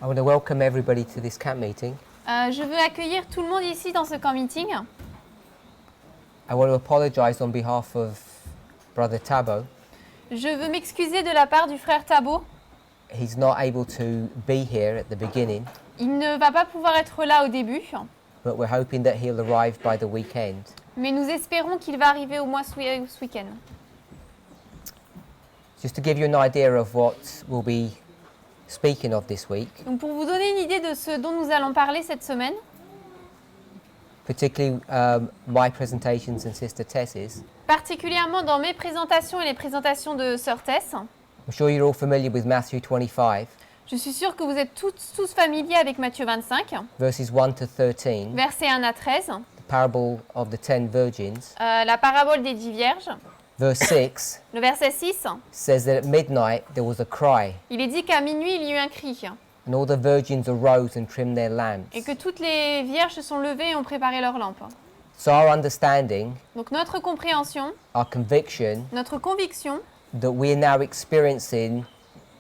I want to welcome everybody to this camp meeting. Je veux accueillir tout le monde ici dans ce camp meeting. I want to apologize on behalf of Brother Tabo. Je veux m'excuser de la part du frère Thabo. He's not able to be here at the beginning, Il ne va pas pouvoir être là au début, but we're hoping that he'll arrive by the weekend. mais nous espérons qu'il va arriver au moins ce week-end. Just to give you an idea of what we'll be speaking of this week, Donc pour vous donner une idée de ce dont nous allons parler cette semaine, particularly my presentations and Sister Tess's, particulièrement dans mes présentations et les présentations de Sœur Tess, I'm sure you're all familiar with Matthew 25, je suis sûre que vous êtes tous familiers avec Matthieu 25, verses 1 to 13, versets 1 à 13, the parable of the 10 virgins. la parabole des 10 vierges. Verse 6 Le verset 6, says that at midnight there was a cry, il est dit qu'à minuit, il y eut un cri, and all the virgins arose and trimmed their lamps. et que toutes les vierges se sont levées et ont préparé leurs lampes. So our understanding, Donc notre compréhension, our conviction, notre conviction, that we are now experiencing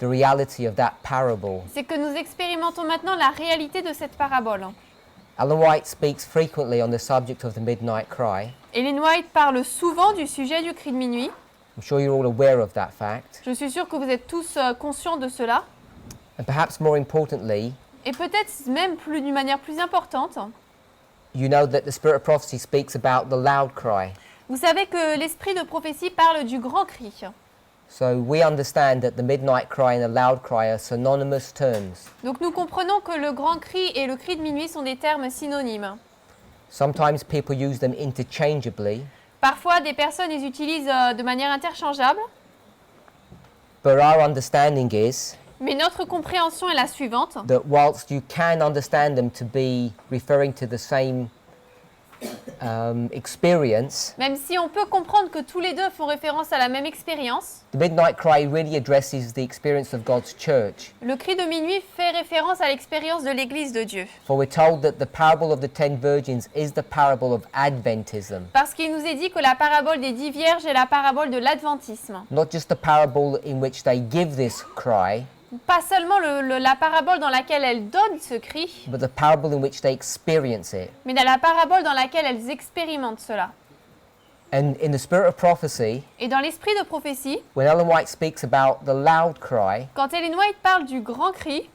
the reality of that parable. c'est que nous expérimentons maintenant la réalité de cette parabole. Ellen White speaks frequently on the subject of the midnight cry. Ellen White parle souvent du sujet du cri de minuit. I'm sure you're all aware of that fact. Je suis sûre que vous êtes tous conscients de cela. And perhaps more importantly, Et peut-être même d'une manière plus importante, you know that the Spirit of Prophecy speaks about the loud cry. vous savez que l'esprit de prophétie parle du grand cri. So we understand that the midnight cry and the loud cry are synonymous terms. Donc nous comprenons que le grand cri et le cri de minuit sont des termes synonymes. Sometimes people use them interchangeably, Parfois, des personnes les utilisent de manière interchangeable, but our understanding is mais notre compréhension est la suivante. that whilst you can understand them to be referring to the same experience, Même si on peut comprendre que tous les deux font référence à la même expérience, the midnight cry really addresses the experience of God's church. le cri de minuit fait référence à l'expérience de l'Église de Dieu. For we're told that the parable of the 10 virgins is the parable of Adventism, Parce qu'il nous est dit que la parabole des 10 vierges est la parabole de l'adventisme. not just the parable in which they give this cry, Pas seulement la parabole dans laquelle elles donnent ce cri, but the parable in which they experience it. mais dans la parabole dans laquelle elles expérimentent cela. And in the Spirit of Prophecy, Et dans l'esprit de prophétie, when Ellen White speaks about the loud cry, quand Ellen White parle du grand cri,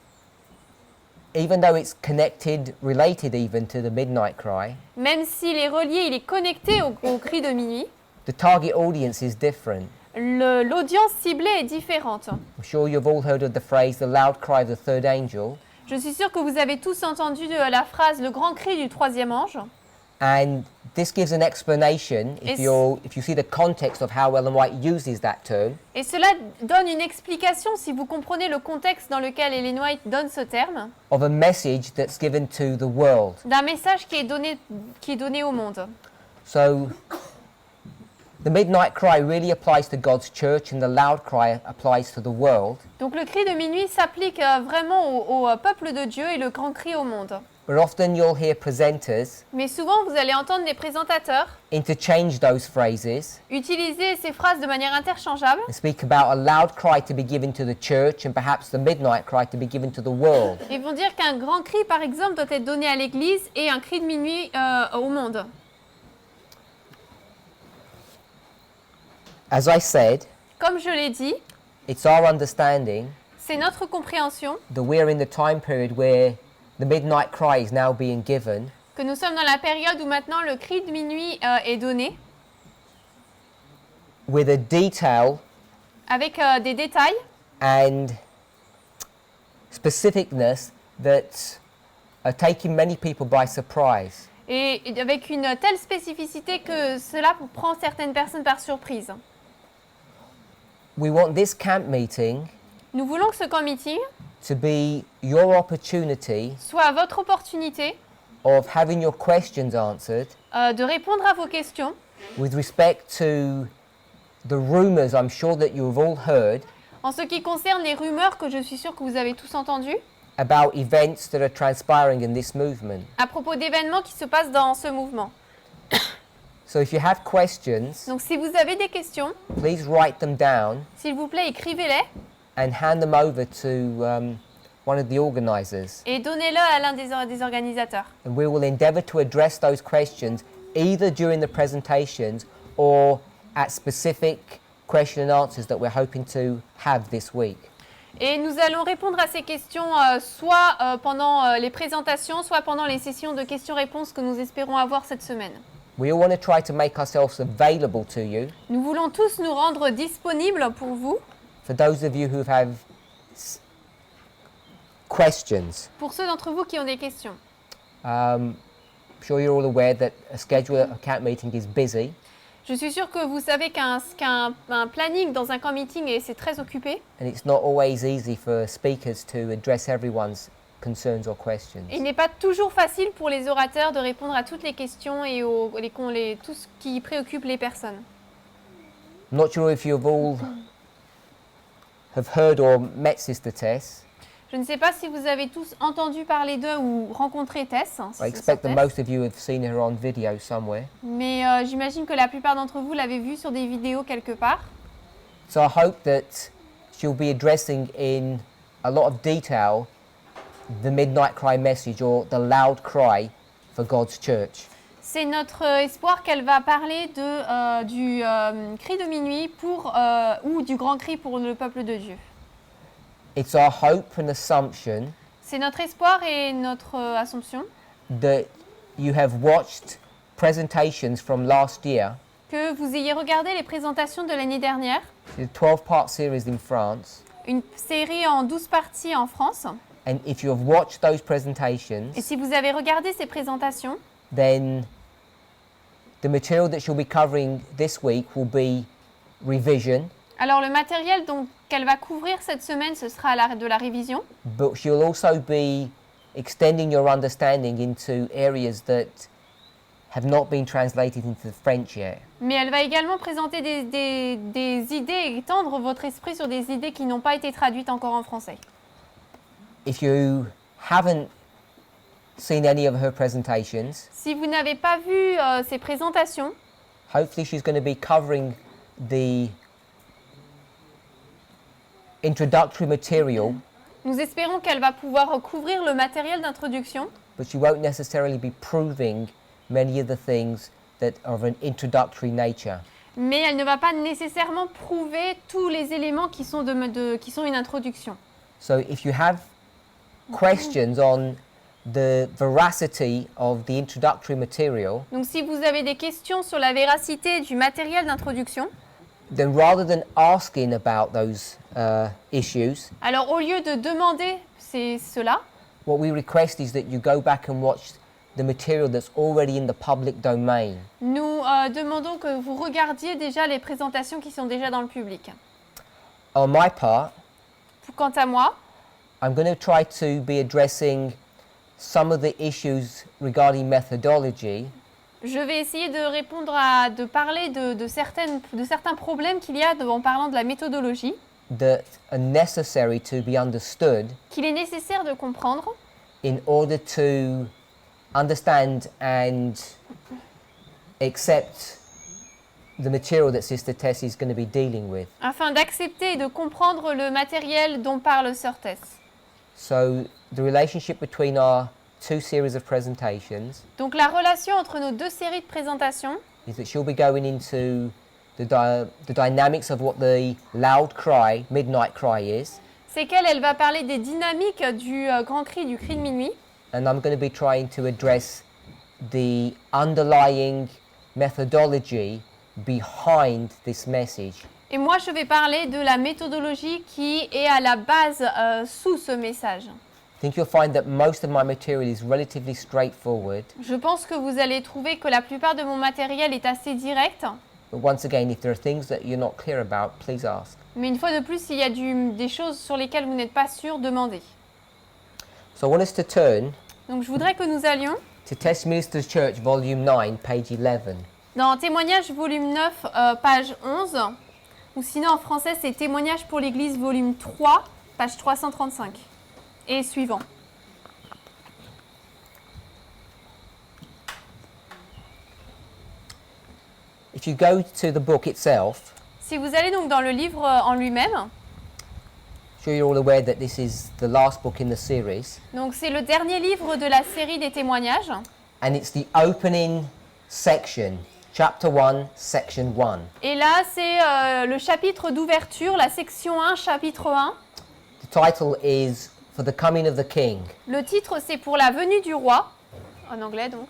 even though it's connected, related even to the midnight cry, même s'il est relié, il est connecté au cri de minuit, the target audience is different. l'audience ciblée est différente. I'm sure you've all heard of the phrase, the loud cry of the third angel. Je suis sûre que vous avez tous entendu la phrase « le grand cri du troisième ange ». And this gives an explanation if you see the context of how Ellen White uses that term. Et cela donne une explication, si vous comprenez le contexte dans lequel Ellen White donne ce terme, Of a message that's given to the world. d'un message qui est donné au monde. So the midnight cry really applies to God's church and the loud cry applies to the world. Donc le cri de minuit s'applique vraiment au peuple de Dieu et le grand cri au monde. But often you'll hear presenters Mais souvent, vous allez entendre des présentateurs interchange those phrases utiliser ces phrases de manière interchangeable and speak about a loud cry to be given to the church and perhaps the midnight cry to be given to the world. et vont dire qu'un grand cri, par exemple, doit être donné à l'Église et un cri de minuit au monde. As I said, Comme je l'ai dit, it's our understanding c'est notre compréhension that we're in the time period where the midnight cry is now being given, que nous sommes dans la période où maintenant le cri de minuit est donné, with a detail avec des détails and specificness that are taking many people by surprise. et avec une telle spécificité que cela prend certaines personnes par surprise. We want this camp meeting Nous voulons que ce camp meeting to be your opportunity soit votre opportunité of having your questions answered de répondre à vos questions with respect to the rumors I'm sure that you've all heard en ce qui concerne les rumeurs que je suis sûre que vous avez tous entendues about events that are transpiring in this movement. à propos d'événements qui se passent dans ce mouvement. So if you have questions, Donc si vous avez des questions, please write them down s'il vous plaît, écrivez-les and hand them over to one of the organizers. et donnez-le à l'un des organisateurs. And we will endeavor to address those questions either during the presentations or at specific question and answers that we're hoping to have this week. Et nous allons répondre à ces questions soit pendant les présentations, soit pendant les sessions de questions-réponses que nous espérons avoir cette semaine. We all want to try to make ourselves available to you. Nous voulons tous nous rendre disponibles pour vous, For those of you who have questions, pour ceux d'entre vous qui ont des questions. I'm sure you're all aware that a schedule at a camp meeting is busy. Je suis sûre que vous savez qu'un planning dans un camp meeting, c'est très occupé. And it's not always easy for speakers to address everyone's concerns or questions. Et il n'est pas toujours facile pour les orateurs de répondre à toutes les questions et tout ce qui préoccupe les personnes. I'm not sure if you've all have heard or met Sister Tess. Je ne sais pas si vous avez tous entendu parler d'eux ou rencontré Tess. I expect that most of you have seen her on video somewhere. Mais j'imagine que la plupart d'entre vous l'avez vue sur des vidéos quelque part. So I hope that she'll be addressing in a lot of detail the midnight cry message or the loud cry for God's church. C'est notre espoir qu'elle va parler du cri de minuit ou du grand cri pour le peuple de Dieu. It's our hope and assumption C'est notre espoir et notre assumption that you have watched presentations from last year, que vous ayez regardé les présentations de l'année dernière, the 12-part series in France, une série en 12 parties en France. and if you have watched those presentations, Et si vous avez regardé ces présentations, then the material that she'll be covering this week will be revision, alors le matériel qu'elle va couvrir cette semaine, ce sera de la révision. but she'll also be extending your understanding into areas that have not been translated into French yet. Mais elle va également présenter des idées et étendre votre esprit sur des idées qui n'ont pas été traduites encore en français. If you haven't seen any of her presentations, Si vous n'avez pas vu ces présentations, hopefully she's going to be covering the introductory material, nous espérons qu'elle va pouvoir couvrir le matériel d'introduction, but she won't necessarily be proving many of the things that are of an introductory nature. mais elle ne va pas nécessairement prouver tous les éléments qui sont une introduction. So if you have questions on the veracity of the introductory material, Donc si vous avez des questions sur la véracité du matériel d'introduction, then rather than asking about those issues, alors au lieu de demander cela, what we request is that you go back and watch the material that's already in the public domain. nous demandons que vous regardiez déjà les présentations qui sont déjà dans le public. On my part, Quant à moi, I'm going to try to be addressing some of the issues regarding methodology je vais essayer de parler de certains problèmes qu'il y a en parlant de la méthodologie, that are necessary to be understood qu'il est nécessaire de comprendre in order to understand and accept the material that Sister Tess is going to be dealing with. afin d'accepter et de comprendre le matériel dont parle Sœur Tess. So the relationship between our two series of presentations Donc la relation entre nos deux séries de présentations, is that she'll be going into the dynamics of what the loud cry, midnight cry is, c'est qu'elle va parler des dynamiques du grand cri, du cri de minuit, and I'm going to be trying to address the underlying methodology behind this message. et moi je vais parler de la méthodologie qui est à la base sous ce message. I think you'll find that most of my material is relatively straightforward, Je pense que vous allez trouver que la plupart de mon matériel est assez direct, but once again, if there are things that you're not clear about, please ask. mais une fois de plus, s'il y a des choses sur lesquelles vous n'êtes pas sûr, demandez. So I want us to turn Donc je voudrais que nous allions to Tess Minister's Church, Volume 9, page 11. dans Témoignages volume 9, page 11, ou sinon en français c'est Témoignages pour l'Église volume 3, page 335, et suivant. If you go to the book itself, Si vous allez donc dans le livre en lui-même, I'm sure you're all aware that this is the last book in the series, Donc c'est le dernier livre de la série des témoignages. and it's the opening section, chapter 1, section 1. Et là, c'est le chapitre d'ouverture, la section 1, chapitre 1. The title is For the Coming of the King. Le titre, c'est pour la venue du roi, en anglais donc.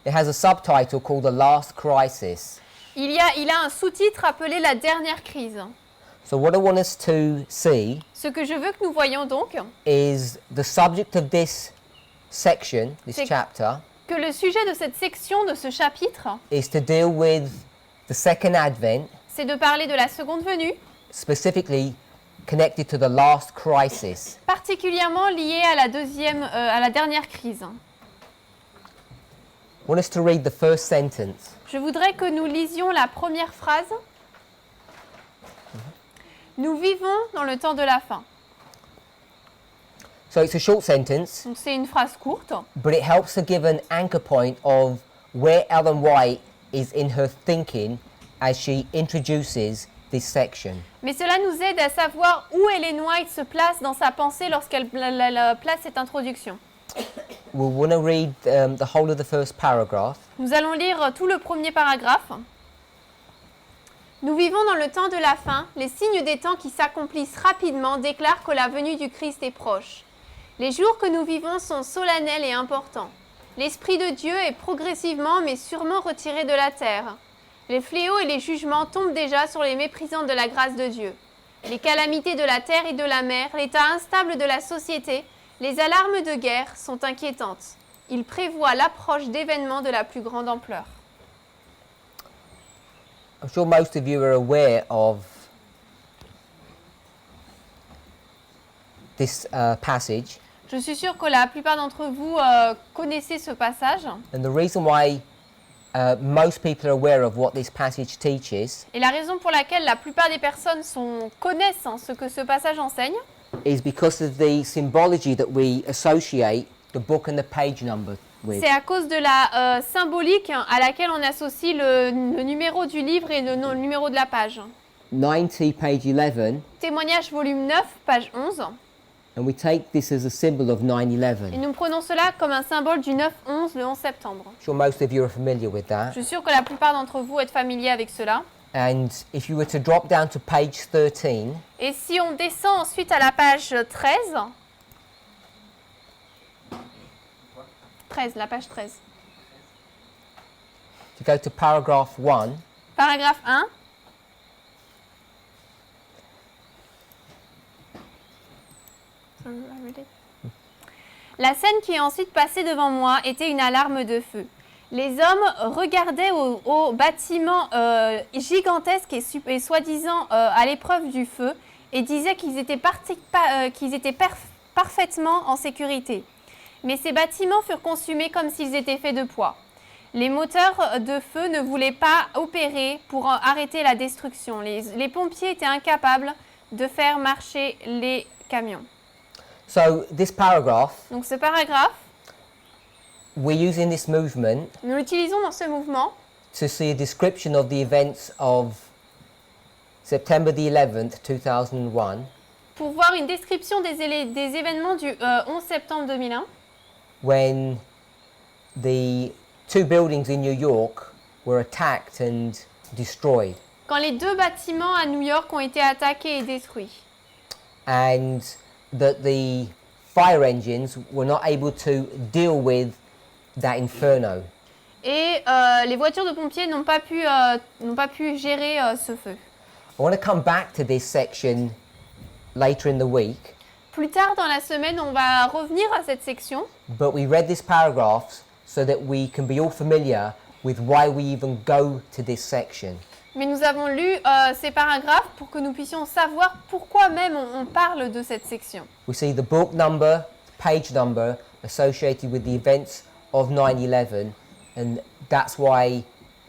It has a subtitle called The Last Crisis. Il a un sous-titre appelé la dernière crise. So what I want us to see Ce que je veux que nous voyons donc, is the subject of this section, this C'est- chapter, que le sujet de cette section, de ce chapitre, is to deal with the second advent, c'est de parler de la seconde venue, specifically connected to the last crisis. particulièrement liée à la dernière crise. I want us to read the first sentence. Je voudrais que nous lisions la première phrase. Nous vivons dans le temps de la fin. So it's a short sentence, Donc c'est une phrase courte, but it helps to give an anchor point of where Ellen White is in her thinking as she introduces this section. mais cela nous aide à savoir où Ellen White se place dans sa pensée lorsqu'elle place cette introduction. We want to read the whole of the first paragraph. Nous allons lire tout le premier paragraphe. Nous vivons dans le temps de la fin. Les signes des temps qui s'accomplissent rapidement déclarent que la venue du Christ est proche. Les jours que nous vivons sont solennels et importants. L'Esprit de Dieu est progressivement mais sûrement retiré de la terre. Les fléaux et les jugements tombent déjà sur les méprisants de la grâce de Dieu. Les calamités de la terre et de la mer, l'état instable de la société, les alarmes de guerre sont inquiétantes. Il prévoit l'approche d'événements de la plus grande ampleur. I'm sure most of you are aware of this passage, Je suis sûre que la plupart d'entre vous connaissez ce passage. and the reason why most people are aware of what this passage teaches Et la raison pour laquelle la plupart des personnes connaissent ce que ce passage enseigne, is because of the symbology that we associate the book and the page number with. c'est à cause de la symbolique à laquelle on associe le numéro du livre et le numéro de la page. 90 page 11, Témoignage volume 9, page 11. and we take this as a symbol of Et 9/11. nous prenons cela comme un symbole du 9-11, le 11 septembre. I'm sure most of you are familiar with that. Je suis sûre que la plupart d'entre vous êtes familiers avec cela. And if you were to drop down to page 13, Et si on descend ensuite à la page 13, la page 13. to go to paragraph 1, Paragraphe 1. La scène qui est ensuite passée devant moi était une alarme de feu. Les hommes regardaient au bâtiment gigantesque et soi-disant à l'épreuve du feu et disaient qu'ils étaient, parfaitement en sécurité. Mais ces bâtiments furent consumés comme s'ils étaient faits de poids. Les moteurs de feu ne voulaient pas opérer pour arrêter la destruction. Les pompiers étaient incapables de faire marcher les camions. so this paragraph, Donc ce paragraphe, we're using this movement nous l'utilisons dans ce mouvement to see a description of the events of September the 11th, 2001, pour voir une description des événements du 11 septembre 2001, when the two buildings in New York were attacked and destroyed, quand les deux bâtiments à New York ont été attaqués et détruits. and that the fire engines were not able to deal with that inferno. Et les voitures de pompiers n'ont pas pu gérer ce feu. I want to come back to this section later in the week, Plus tard dans la semaine, on va revenir à cette section, but we read this paragraph so that we can be all familiar with why we even go to this section. mais nous avons lu ces paragraphes pour que nous puissions savoir pourquoi même on parle de cette section. We see the book number, page number associated with the events of 9/11, and that's why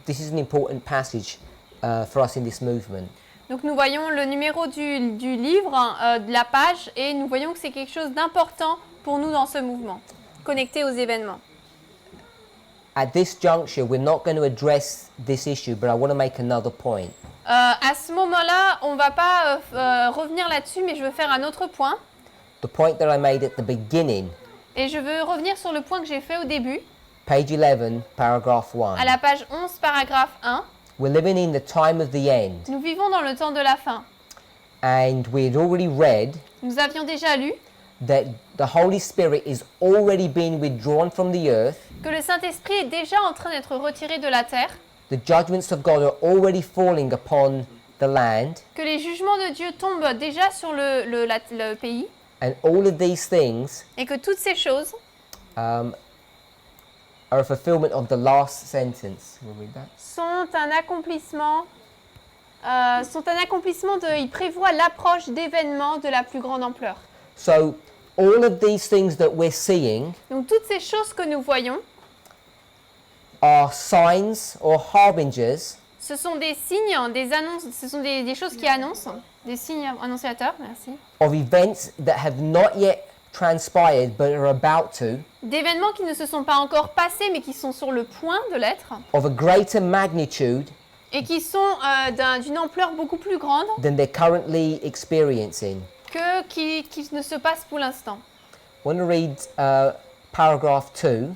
this is an important passage for us in this movement. Donc nous voyons le numéro du livre, de la page, et nous voyons que c'est quelque chose d'important pour nous dans ce mouvement, connecté aux événements. at this juncture, we're not going to address this issue, but I want to make another point. À ce moment-là, on ne va pas revenir là-dessus, mais je veux faire un autre point. The point that I made at the beginning, Et je veux revenir sur le point que j'ai fait au début, page 11, paragraph 1. à la page 11, paragraphe 1. We're living in the time of the end, Nous vivons dans le temps de la fin. and we had already read Nous avions déjà lu that the Holy Spirit is already being withdrawn from the earth. que le Saint-Esprit est déjà en train d'être retiré de la terre, The judgments of God are already falling upon the land, que les jugements de Dieu tombent déjà sur le pays, and all of these things et que toutes ces choses are a fulfillment of the last sentence. We'll read that. sont un accomplissement il prévoit l'approche d'événements de la plus grande ampleur. So all of these things that we're seeing Donc toutes ces choses que nous voyons, are signs or harbingers ce sont des signes, des annonces, ce sont des choses qui annoncent, des signes annonciateurs, merci, of events that have not yet transpired but are about to, d'événements qui ne se sont pas encore passés mais qui sont sur le point de l'être of a greater magnitude et qui sont d'une ampleur beaucoup plus grande than they're currently experiencing. qui ne se passent pour l'instant. I want to read paragraph 2.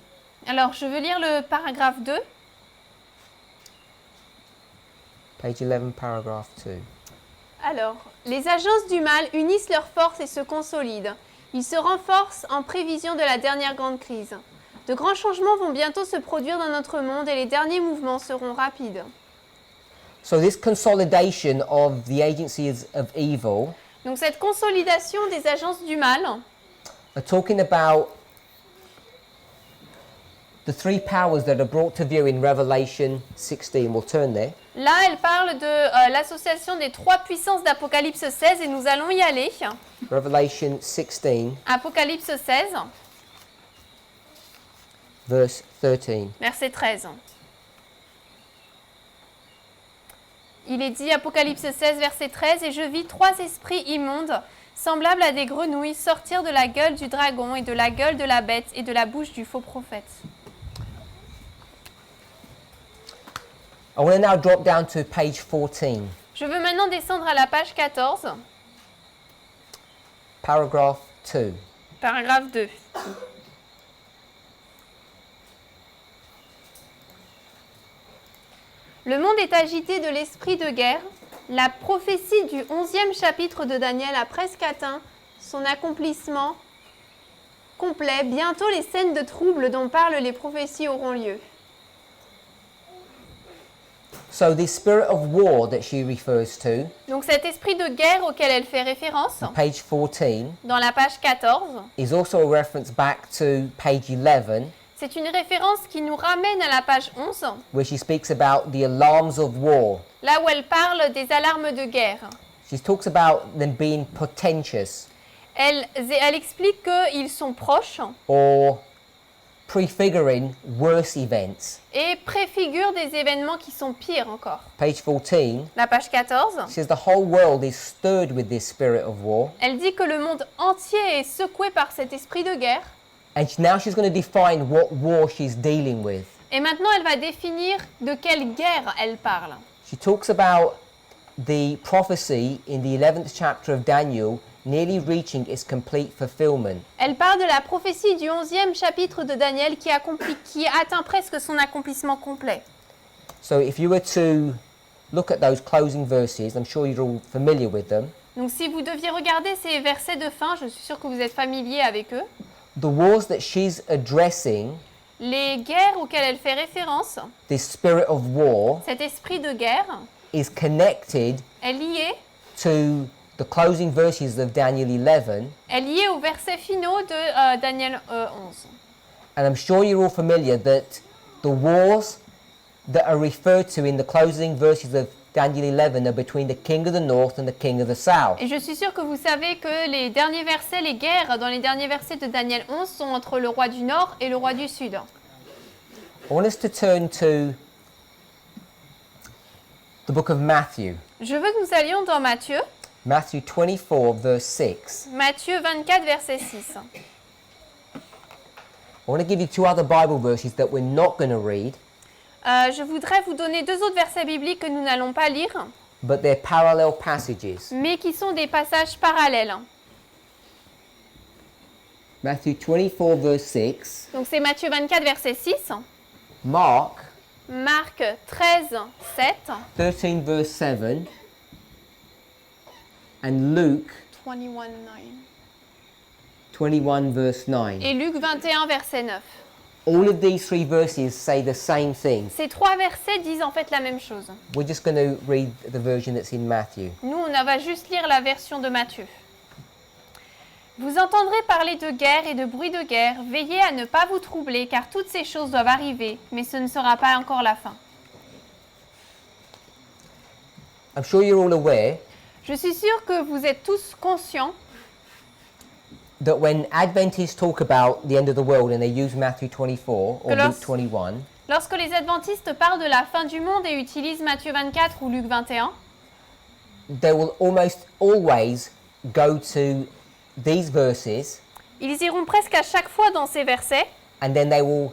Alors je veux lire le paragraphe 2. Page 11, paragraph 2. Alors, les agences du mal unissent leurs forces et se consolident. Ils se renforcent en prévision de la dernière grande crise. De grands changements vont bientôt se produire dans notre monde et les derniers mouvements seront rapides. So this consolidation of the agencies of evil Donc cette consolidation des agences du mal are talking about the three powers that are brought to view in Revelation 16. We'll turn there. Là, elle parle de l'association des trois puissances d'Apocalypse 16 et nous allons y aller. Revelation 16, Apocalypse 16, verse 13. verset 13. Il est dit, Apocalypse 16, verset 13, « Et je vis trois esprits immondes, semblables à des grenouilles, sortir de la gueule du dragon et de la gueule de la bête et de la bouche du faux prophète. » I want to now drop down to page 14, Je veux maintenant descendre à la page 14, paragraph 2. paragraphe 2. Le monde est agité de l'esprit de guerre. La prophétie du 11e chapitre de Daniel a presque atteint son accomplissement complet. Bientôt, les scènes de trouble dont parlent les prophéties auront lieu. So the spirit of war that she refers to, Donc cet esprit de guerre auquel elle fait référence, page 14, dans la page 14, is also a reference back to page 11, c'est une référence qui nous ramène à la page 11, where she speaks about the alarms of war. là où elle parle des alarmes de guerre. She talks about them being portentous Elle explique qu'ils sont proches or prefiguring worse events. et préfigurent des événements qui sont pires encore. Page 14 La page 14, says the whole world is stirred with this spirit of war. elle dit que le monde entier est secoué par cet esprit de guerre. And now she's going to define what war she's dealing with. Et maintenant, elle va définir de quelle guerre elle parle. She talks about the prophecy in the 11th chapter of Daniel nearly reaching its complete fulfillment. Elle parle de la prophétie du 11e chapitre de Daniel qui atteint presque son accomplissement complet. So if you were to look at those closing verses, I'm sure you're all familiar with them. Donc si vous deviez regarder ces versets de fin, je suis sûre que vous êtes familier avec eux. The wars that she's addressing, Les guerres auxquelles elle fait référence, this spirit of war, cet esprit de guerre, is connected est lié, to the closing verses of Daniel 11. est lié aux versets finaux de Daniel 11. And I'm sure you're all familiar that the wars that are referred to in the closing verses of Daniel 11 are between the king of the north and the king of the south. Et je suis sûre que vous savez que les derniers versets, les guerres dans les derniers versets de Daniel 11 sont entre le roi du nord et le roi du sud. I want us to turn to the book of Matthew. Je veux que nous allions dans Matthieu, Matthew 24, verse 6. Matthieu 24, verset 6. want to give you two other Bible verses that we're not going to read, Je voudrais vous donner deux autres versets bibliques que nous n'allons pas lire, but they're parallel passages. mais qui sont des passages parallèles. Matthew 24, verse 6, Donc c'est Matthieu 24, verset 6, Mark Marc 13, 7, 13, verse 7, and Luke 21, 9. 21, verse 9. Et Luc 21, verset 9. All of these three verses say the same thing. Ces trois versets disent en fait la même chose. We're just going to read the version that's in Matthew. Nous, on va juste lire la version de Matthieu. Vous entendrez parler de guerre et de bruit de guerre. Veillez à ne pas vous troubler, car toutes ces choses doivent arriver, mais ce ne sera pas encore la fin. I'm sure you're all aware Je suis sûre que vous êtes tous conscients that when Adventists talk about the end of the world and they use Matthew 24 or Que Luke 21, lorsque les adventistes parlent de la fin du monde et utilisent Matthieu 24 ou Luc 21, they will almost always go to these verses ils iront presque à chaque fois dans ces versets and then they will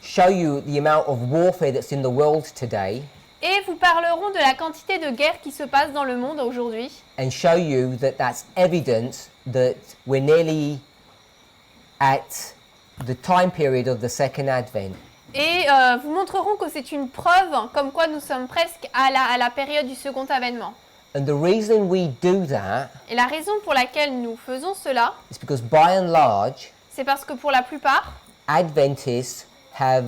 show you the amount of warfare that's in the world today et vous parleront de la quantité de guerre qui se passe dans le monde aujourd'hui and show you that that's evidence that we're nearly at the time period of the second advent. et vous montreront que c'est une preuve comme quoi nous sommes presque à la période du second avènement. And the reason we do that Et la raison pour laquelle nous faisons cela, is because by and large, c'est parce que pour la plupart, Adventists have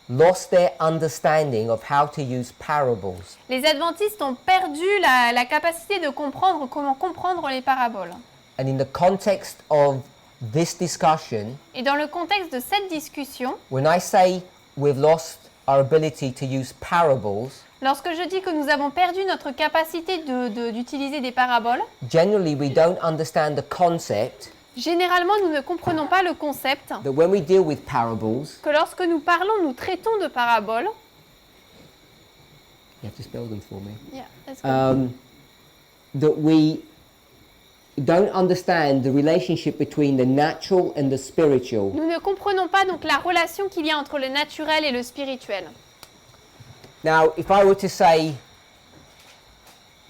lost their understanding of how to use parables. les adventistes ont perdu la capacité de comprendre comment comprendre les paraboles. And in the context of this discussion, Et dans le contexte de cette discussion, when I say we've lost our ability to use parables, lorsque je dis que nous avons perdu notre capacité d'utiliser des paraboles, generally we don't understand the concept généralement nous ne comprenons pas le concept that when we deal with parables, que lorsque nous parlons, nous traitons de paraboles. you have to spell them for me, Yeah, that's good. that we don't understand the relationship between the natural and the spiritual. Nous ne comprenons pas donc la relation qu'il y a entre le naturel et le spirituel. Now, if I were to say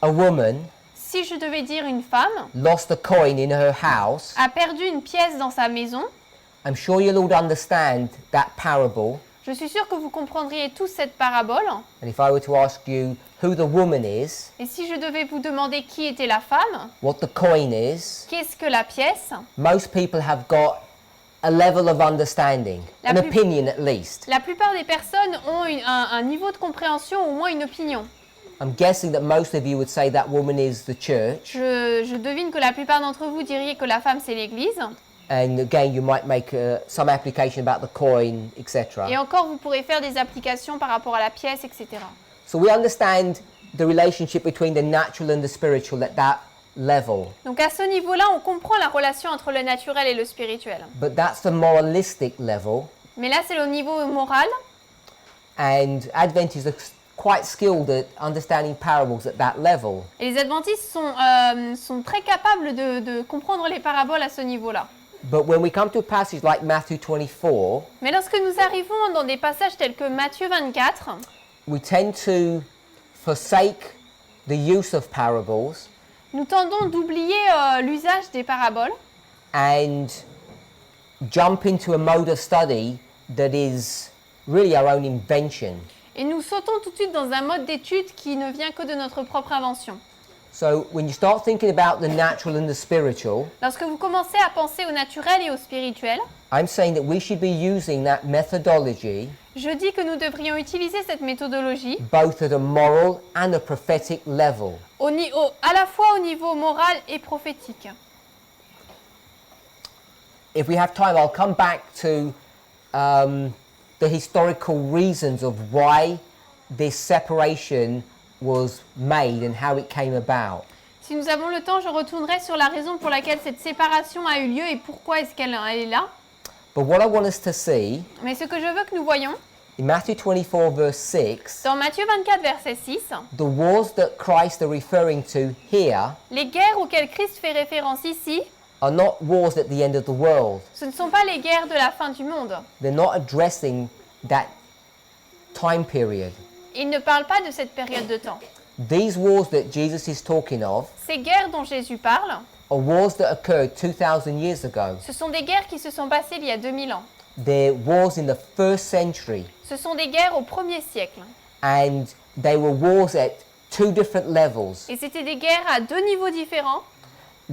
a woman Si je devais dire une femme lost a coin in her house, a perdu une pièce dans sa maison, I'm sure you'll all understand that parable. je suis sûre que vous comprendriez tous cette parabole. And if I were to ask you who the woman is, Et si je devais vous demander qui était la femme, what the coin is, qu'est-ce que la pièce, most people have got a level of understanding, La an plus- opinion at least. la plupart des personnes ont un niveau de compréhension, au moins une opinion. I'm guessing that most of you would say that woman is the church. Je devine que la plupart d'entre vous diriez que la femme c'est l'Église. And again, you might make some application about the coin, Et etc. encore, vous pourrez faire des applications par rapport à la pièce, etc. So we understand the relationship between the natural and the spiritual at that level. Donc à ce niveau-là, on comprend la relation entre le naturel et le spirituel. But that's the moralistic level. Mais là, c'est le niveau moral. And Adventists are quite skilled at understanding parables at that level. Et les adventistes sont très capables de comprendre les paraboles à ce niveau-là. But when we come to a passage like Matthew 24, Mais lorsque nous arrivons dans des passages tels que Matthieu 24, we tend to forsake the use of parables nous tendons d'oublier l'usage des paraboles and jump into a mode of study that is really our own invention. et nous sautons tout de suite dans un mode d'étude qui ne vient que de notre propre invention. So when you start thinking about the natural and the spiritual, Lorsque vous commencez à penser au naturel et au spirituel, I'm saying that we should be using that methodology je dis que nous devrions utiliser cette méthodologie both at a moral and a prophetic level. à la fois au niveau moral et prophétique. If we have time, I'll come back to the historical reasons of why this separation was made and how it came about. Si nous avons le temps, je retournerai sur la raison pour laquelle cette séparation a eu lieu et pourquoi est-ce qu'elle est là. But what I want us to see, Mais ce que je veux que nous voyons, in Matthew 24 verse 6, dans Matthieu 24, verset 6, the wars that Christ are referring to here les guerres auxquelles Christ fait référence ici are not wars at the end of the world. Ce ne sont pas les guerres de la fin du monde. They're not addressing that time period. Il ne parle pas de cette période de temps. These wars that Jesus is talking of Ces guerres dont Jésus parle, are wars that occurred 2,000 years ago. ce sont des guerres qui se sont passées il y a 2000 ans. They're wars in the first century, Ce sont des guerres au 1er siècle. and they were wars at two different levels. Et c'était des guerres à deux niveaux différents.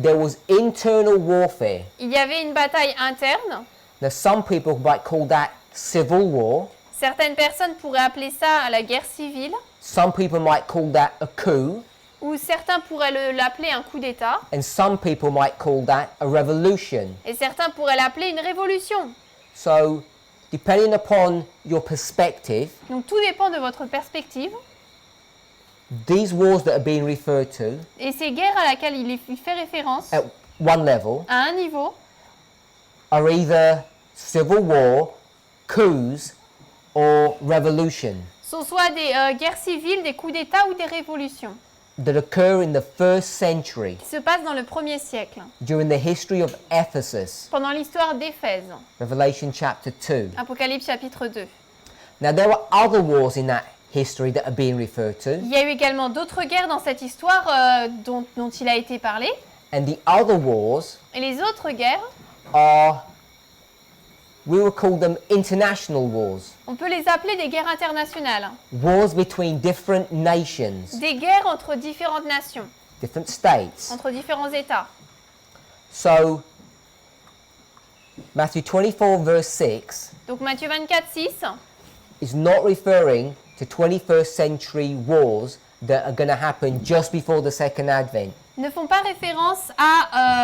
There was internal warfare. Il y avait une bataille interne. Now, some people might call that civil war. Certaines personnes pourraient appeler ça la guerre civile, Some people might call that a coup. ou certains pourraient l'appeler un coup d'État, And some people might call that a revolution. et certains pourraient l'appeler une révolution. So, depending upon your perspective, Donc tout dépend de votre perspective. these wars that are being referred to Et ces guerres à laquelle il fait référence, at one level à un niveau, are either civil war, coups, or revolution sont soit des guerres civiles, des coups d'État ou des révolutions, that occur in the first century qui se passent dans le 1er siècle, during the history of Ephesus, pendant l'histoire d'Éphèse, Revelation chapter 2. Apocalypse chapitre 2. Now, there were other wars in that history that are being referred to, Il y a eu également d'autres guerres dans cette histoire dont il a été parlé, and the other wars et les autres guerres, are, we will call them international wars, on peut les appeler des guerres internationales, wars between different nations, des guerres entre différentes nations, different states. entre différents États. So, Matthew 24, verse 6 Donc Matthieu 24, 6 is not referring to 21st century wars that are going to happen just before the second advent. ne font pas référence à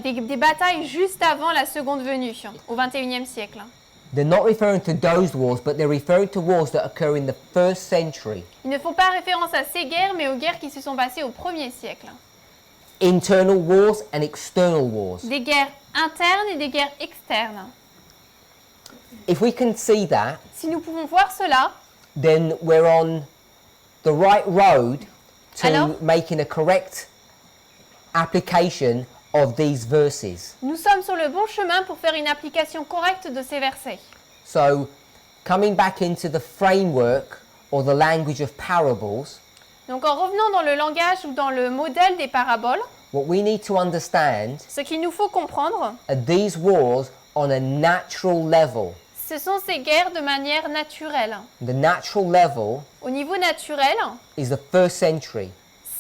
des batailles juste avant la seconde venue, au 21e siècle. They're not referring to those wars, but they're referring to wars that occur in the first century. Ils ne font pas référence à ces guerres, mais aux guerres qui se sont passées au 1er siècle. Internal wars and external wars. Des guerres internes et des guerres externes. If we can see that, Si nous pouvons voir cela, then we're on the right road to Alors? making a correct application of these verses. nous sommes sur le bon chemin pour faire une application correcte de ces versets. So, coming back into the framework or the language of parables, Donc en revenant dans le langage ou dans le modèle des paraboles, what we need to understand ce qu'il nous faut comprendre, are these wars on a natural level. ce sont ces guerres de manière naturelle. The natural level Au niveau naturel, is the first century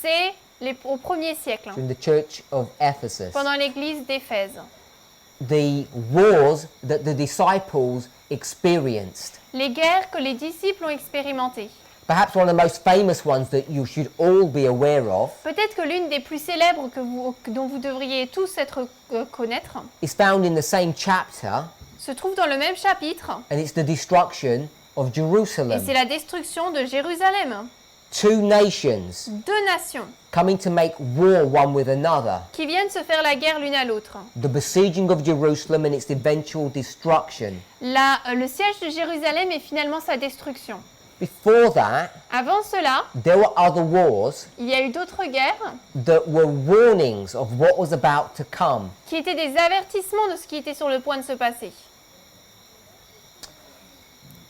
c'est au 1er siècle, in the church of Ephesus. pendant l'église d'Éphèse. The wars that the disciples experienced. Les guerres que les disciples ont expérimentées. Perhaps one of the most famous ones that you should all be aware of Peut-être que l'une des plus célèbres dont vous devriez tous connaître is found in the same chapter, se trouve dans le même chapitre, and it's the destruction of et Jerusalem. c'est la destruction de Jérusalem. Two nations Deux nations coming to make war one with another. qui viennent se faire la guerre l'une à l'autre. The besieging of Jerusalem and its eventual destruction. Le siège de Jérusalem et finalement sa destruction. Before that, Avant cela, there were other wars il y a eu d'autres guerres that were warnings of what was about to come. qui étaient des avertissements de ce qui était sur le point de se passer.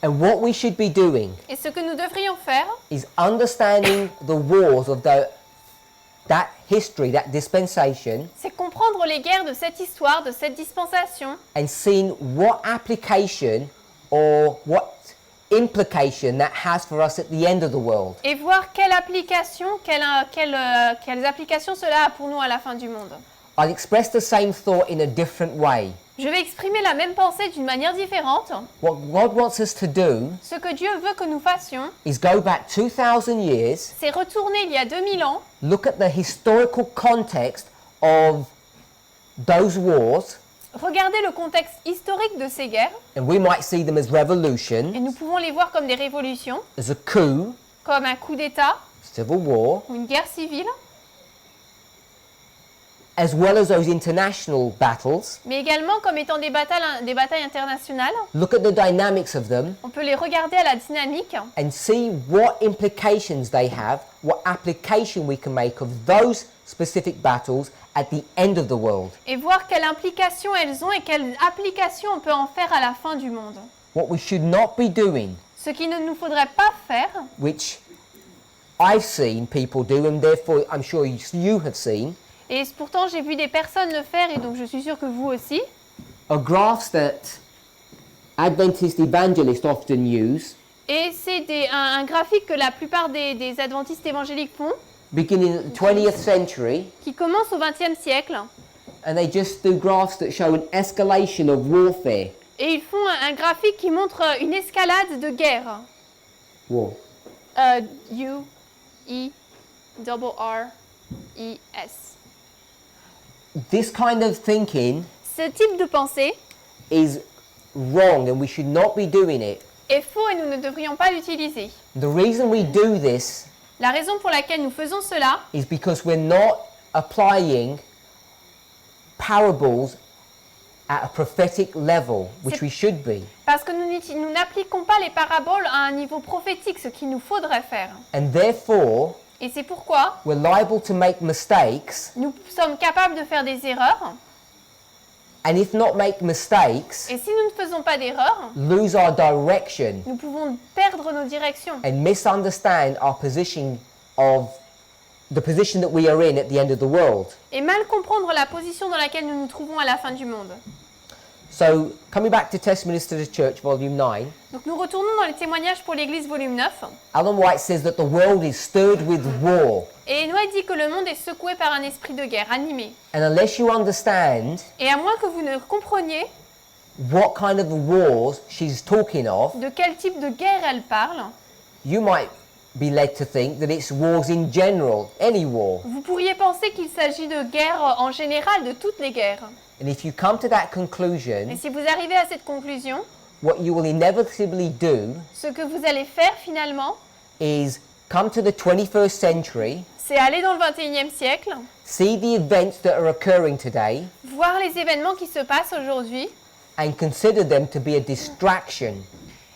And what we should be doing Et ce que nous devrions faire, is understanding the wars of that history, that dispensation, c'est comprendre les guerres de cette histoire, de cette dispensation, and seeing what application or what implication that has for us at the end of the world. et voir quelle application, quelles applications cela a pour nous à la fin du monde. I'll express the same thought in a different way. Je vais exprimer la même pensée d'une manière différente. What God wants us to do Ce que Dieu veut que nous fassions, is go back 2,000 years, c'est retourner il y a 2000 ans, look at the historical context of those wars, regarder le contexte historique de ces guerres, and we might see them as revolution, et nous pouvons les voir comme des révolutions, as a coup, comme un coup d'État civil war, ou une guerre civile, as well as those international battles, mais également comme étant des batailles internationales. look at the dynamics of them On peut les regarder à la dynamique and see what implications they have, what application we can make of those specific battles at the end of the world. et voir quelle implication elles ont et quelle application on peut en faire à la fin du monde. What we should not be doing, Ce qu'il ne nous faudrait pas faire, which I've seen people do, and therefore I'm sure you have seen, et pourtant j'ai vu des personnes le faire et donc je suis sûre que vous aussi, are graphs that Adventist evangelists often use, et c'est un graphique que la plupart des adventistes évangéliques font, beginning at the 20th century, qui commence au XXe siècle, and they just do graphs that show an escalation of warfare. et ils font un graphique qui montre une escalade de guerre. War. U-E-R-R-E-S. This kind of thinking Ce type de pensée is wrong and we should not be doing it. est faux et nous ne devrions pas l'utiliser. The reason we do this La raison pour laquelle nous faisons cela, is because we're not applying parables at a prophetic level, which we should be. parce que nous n'appliquons pas les paraboles à un niveau prophétique, ce qu'il nous faudrait faire. And therefore, Et c'est pourquoi we're liable to make mistakes, nous sommes capables de faire des erreurs, and if not make mistakes, et si nous ne faisons pas d'erreurs, lose our direction nous pouvons perdre nos directions and misunderstand our position of the position that we are in at the end of the world. et mal comprendre la position dans laquelle nous nous trouvons à la fin du monde. So, coming back to Testimonies to the Church, Volume 9, Donc nous retournons dans les témoignages pour l'Église volume 9, Ellen White says that the world is stirred with war. et White dit que le monde est secoué par un esprit de guerre, animé. And unless you understand Et à moins que vous ne compreniez what kind of wars she's talking of, de quel type de guerre elle parle, you might be led to think that it's wars in general, any war. vous pourriez penser qu'il s'agit de guerres en général, de toutes les guerres. And if you come to that Et conclusion, si vous arrivez à cette conclusion, what you will inevitably do ce que vous allez faire finalement, is come to the 21st century, c'est aller dans le 21e siècle, see the events that are occurring today, voir les événements qui se passent aujourd'hui, and consider them to be a distraction.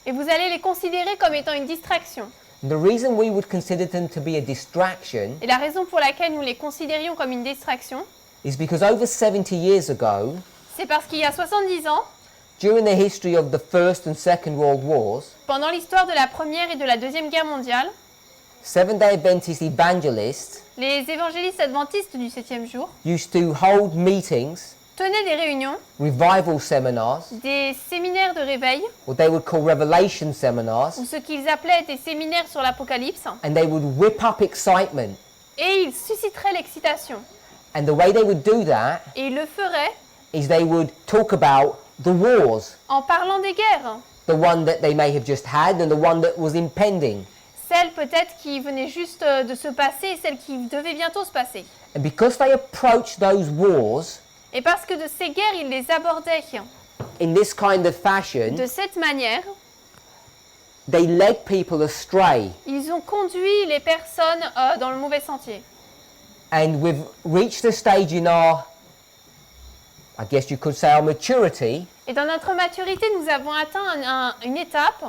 et vous allez les considérer comme étant une distraction. The reason we would consider them to be a distraction Et la raison pour laquelle nous les considérions comme une distraction, is because over 70 years ago, c'est parce qu'il y a 70 ans, during the history of the First and Second World Wars, pendant l'histoire de la Première et de la Deuxième Guerre mondiale, Seventh-day Adventist evangelists les évangélistes adventistes du 7e jour used to hold meetings, tenaient des réunions, revival seminars, des séminaires de réveil, what they would call revelation seminars, ou ce qu'ils appelaient des séminaires sur l'Apocalypse, and they would whip up excitement. et ils susciteraient l'excitation. And the way they would do that Et ils le feraient is they would talk about the wars, en parlant des guerres, the one that they may have just had and the one that was impending. celles peut-être qui venaient juste de se passer et celles qui devaient bientôt se passer. And because they approached those wars Et parce que de ces guerres, ils les abordaient in this kind of fashion, de cette manière, they led people astray. ils ont conduit les personnes dans le mauvais sentier. And we've reached a stage in our, I guess you could say, our maturity, Et dans notre maturité, nous avons atteint une étape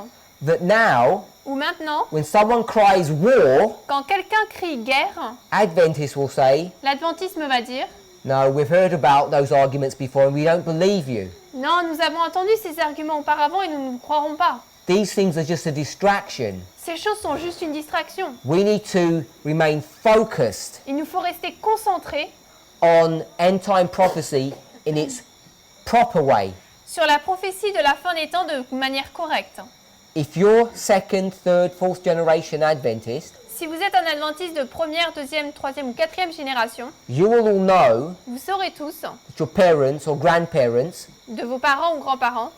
that now, où maintenant, when someone cries war, quand quelqu'un crie guerre, Adventists will say, l'adventisme va dire no, we've heard about those arguments before and we don't believe you. « Non, nous avons entendu ces arguments auparavant et nous ne croirons pas. These things are just a distraction. Ces choses sont juste une distraction. We need to remain focused Il nous faut rester concentrés on end-time prophecy in its proper way. sur la prophétie de la fin des temps de manière correcte. If you're second, third, fourth generation Adventist, Si vous êtes un adventiste de première, deuxième, troisième ou quatrième génération, you will all know vous saurez tous, that your parents or grandparents, de vos parents ou grands-parents,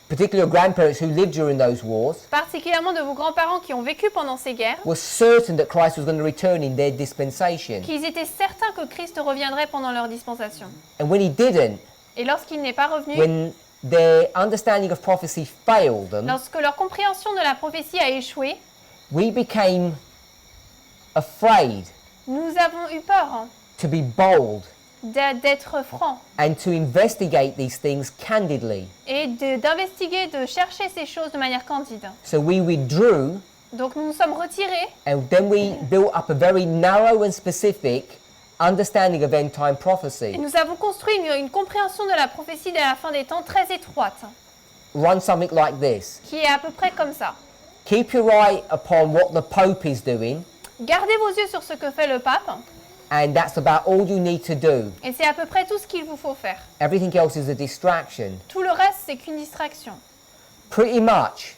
particularly your grandparents who lived during those wars, particulièrement de vos grands-parents qui ont vécu pendant ces guerres, were certain that Christ was going to return in their dispensation. qu'ils étaient certains que Christ reviendrait pendant leur dispensation. And when he didn't, Et lorsqu'il n'est pas revenu, when their understanding of prophecy failed them, lorsque leur compréhension de la prophétie a échoué, we became afraid nous avons eu peur to be bold d'être franc and to investigate these things candidly. et d'investiguer, de chercher ces choses de manière candide. So we withdrew, Donc nous nous sommes retirés and then we built up a very narrow and specific understanding of end-time et prophecy. nous avons construit une compréhension de la prophétie de la fin des temps très étroite, Run something like this. qui est à peu près comme ça. Keep your eye upon what the Pope is doing, Gardez vos yeux sur ce que fait le pape, and that's about all you need to do. et c'est à peu près tout ce qu'il vous faut faire. Everything else is a distraction. Tout le reste, c'est qu'une distraction. Pretty much,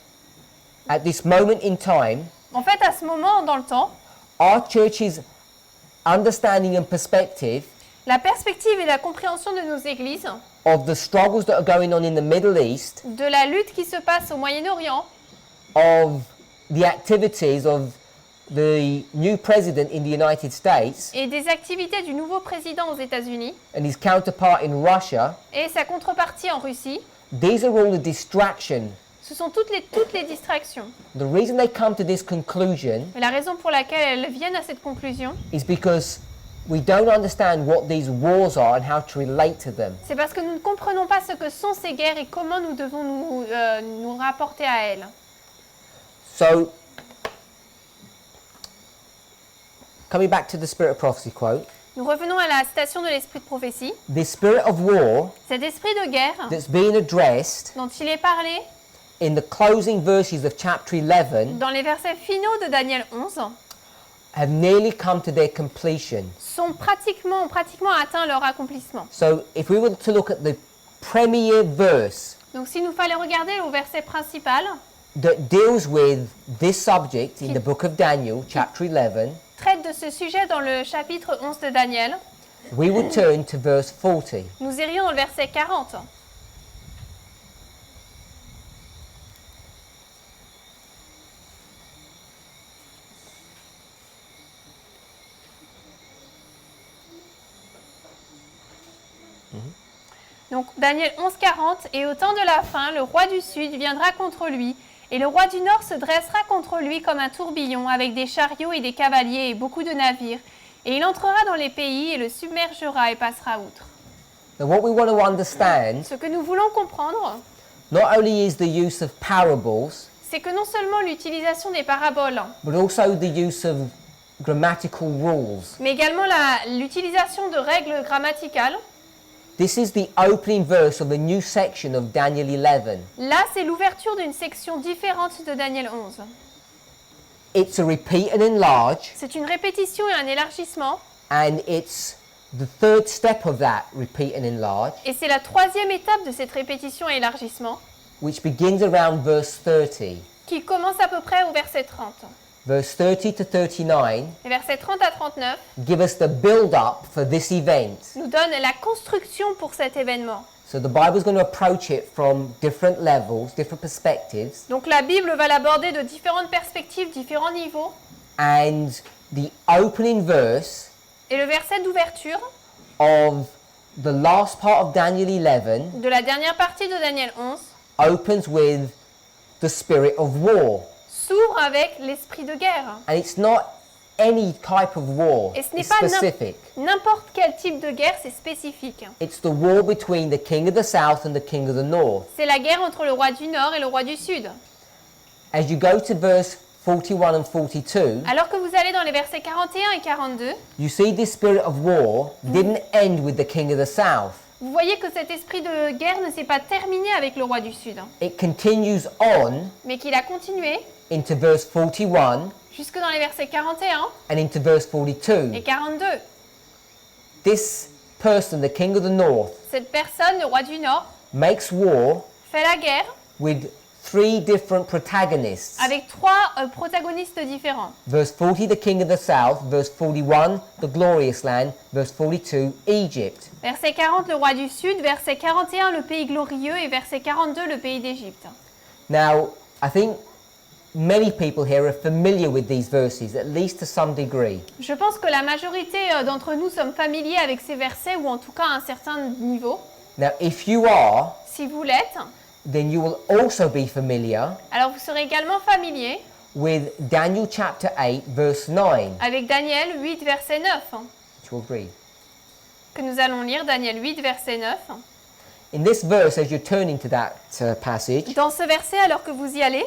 at this moment in time, En fait, à ce moment dans le temps, our church's understanding and perspective la perspective et la compréhension de nos églises, of the struggles that are going on in the Middle East, de la lutte qui se passe au Moyen-Orient, of the activities of the new president in the United States et des activités du nouveau président aux États-Unis and his counterpart in Russia, et sa contrepartie en Russie, these are all the distractions. ce sont toutes les distractions. The reason they come to this conclusion Et la raison pour laquelle elles viennent à cette conclusion, is because we don't understand what these wars are and how to relate to them. c'est parce que nous ne comprenons pas ce que sont ces guerres et comment nous devons nous rapporter à elles. So, coming back to the Spirit of Prophecy quote, Nous revenons à la citation de l'esprit de prophétie. the spirit of war Cet esprit de guerre that's being addressed dont il est parlé in the closing verses of chapter 11 dans les versets finaux de Daniel 11 have nearly come to their completion. ont pratiquement atteint leur accomplissement. So, if we were to look at the premier verse Donc s'il nous fallait regarder au verset principal, that deals with this subject in the book of Daniel, chapter 11, traite de ce sujet dans le chapitre 11 de Daniel, we would turn to verse 40. nous irions dans le verset 40. Donc Daniel 11:40, et au temps de la fin, le roi du sud viendra contre lui, et le roi du nord se dressera contre lui comme un tourbillon, avec des chariots et des cavaliers et beaucoup de navires, et il entrera dans les pays et le submergera et passera outre. Now, what we want to understand Ce que nous voulons comprendre, not only is the use of parables, c'est que non seulement l'utilisation des paraboles, but also the use of grammatical rules. mais également l'utilisation de règles grammaticales. This is the opening verse of a new section of Daniel 11. Là, c'est l'ouverture d'une section différente de Daniel 11. It's a repeat and enlarge, C'est une répétition et un élargissement, and it's the third step of that repeat and enlarge, et c'est la troisième étape de cette répétition et élargissement, which begins around verse 30. qui commence à peu près au verset 30. Verse 30 to 39 Les versets 30 à 39 give us the build-up for this event. nous donnent la construction pour cet événement. So the Bible is going to approach it from different levels, different perspectives, Donc la Bible va l'aborder de différentes perspectives, différents niveaux, and the opening verse et le verset d'ouverture of the last part of Daniel 11 de la dernière partie de Daniel 11 opens with the spirit of war. s'ouvre avec l'esprit de guerre. And it's not any type of war, Et ce n'est it's pas specific. n'importe quel type de guerre, c'est spécifique. It's the war between the king of the south and the king of the north. C'est la guerre entre le roi du Nord et le roi du Sud. As you go to verse 41 and 42, Alors que vous allez dans les versets 41 et 42, you see this spirit of war didn't end with the king of the south. vous voyez que cet esprit de guerre ne s'est pas terminé avec le roi du Sud, It continues on mais qu'il a continué into verse 41 jusque dans les versets 41 and into verse 42. et 42. This person, the king of the north, Cette personne, le roi du Nord, makes war fait la guerre with three different protagonists. avec trois protagonistes différents. Verse 40, the king of the south. Verse 41, the glorious land. Verse 42, Egypt. Verset 40, le roi du Sud. Verset 41, le pays glorieux. Et verset 42, le pays d'Égypte. Now, I think many people here are familiar with these verses, at least to some degree. Je pense que la majorité d'entre nous sommes familiers avec ces versets, ou en tout cas à un certain niveau. Now, if you are, Si vous l'êtes, then you will also be familiar alors vous serez également familier with Daniel chapter 8, verse 9, avec Daniel 8, verset 9. which we'll read. que nous allons lire, Daniel 8, verset 9. In this verse, as you're turning to that passage, Dans ce verset, alors que vous y allez,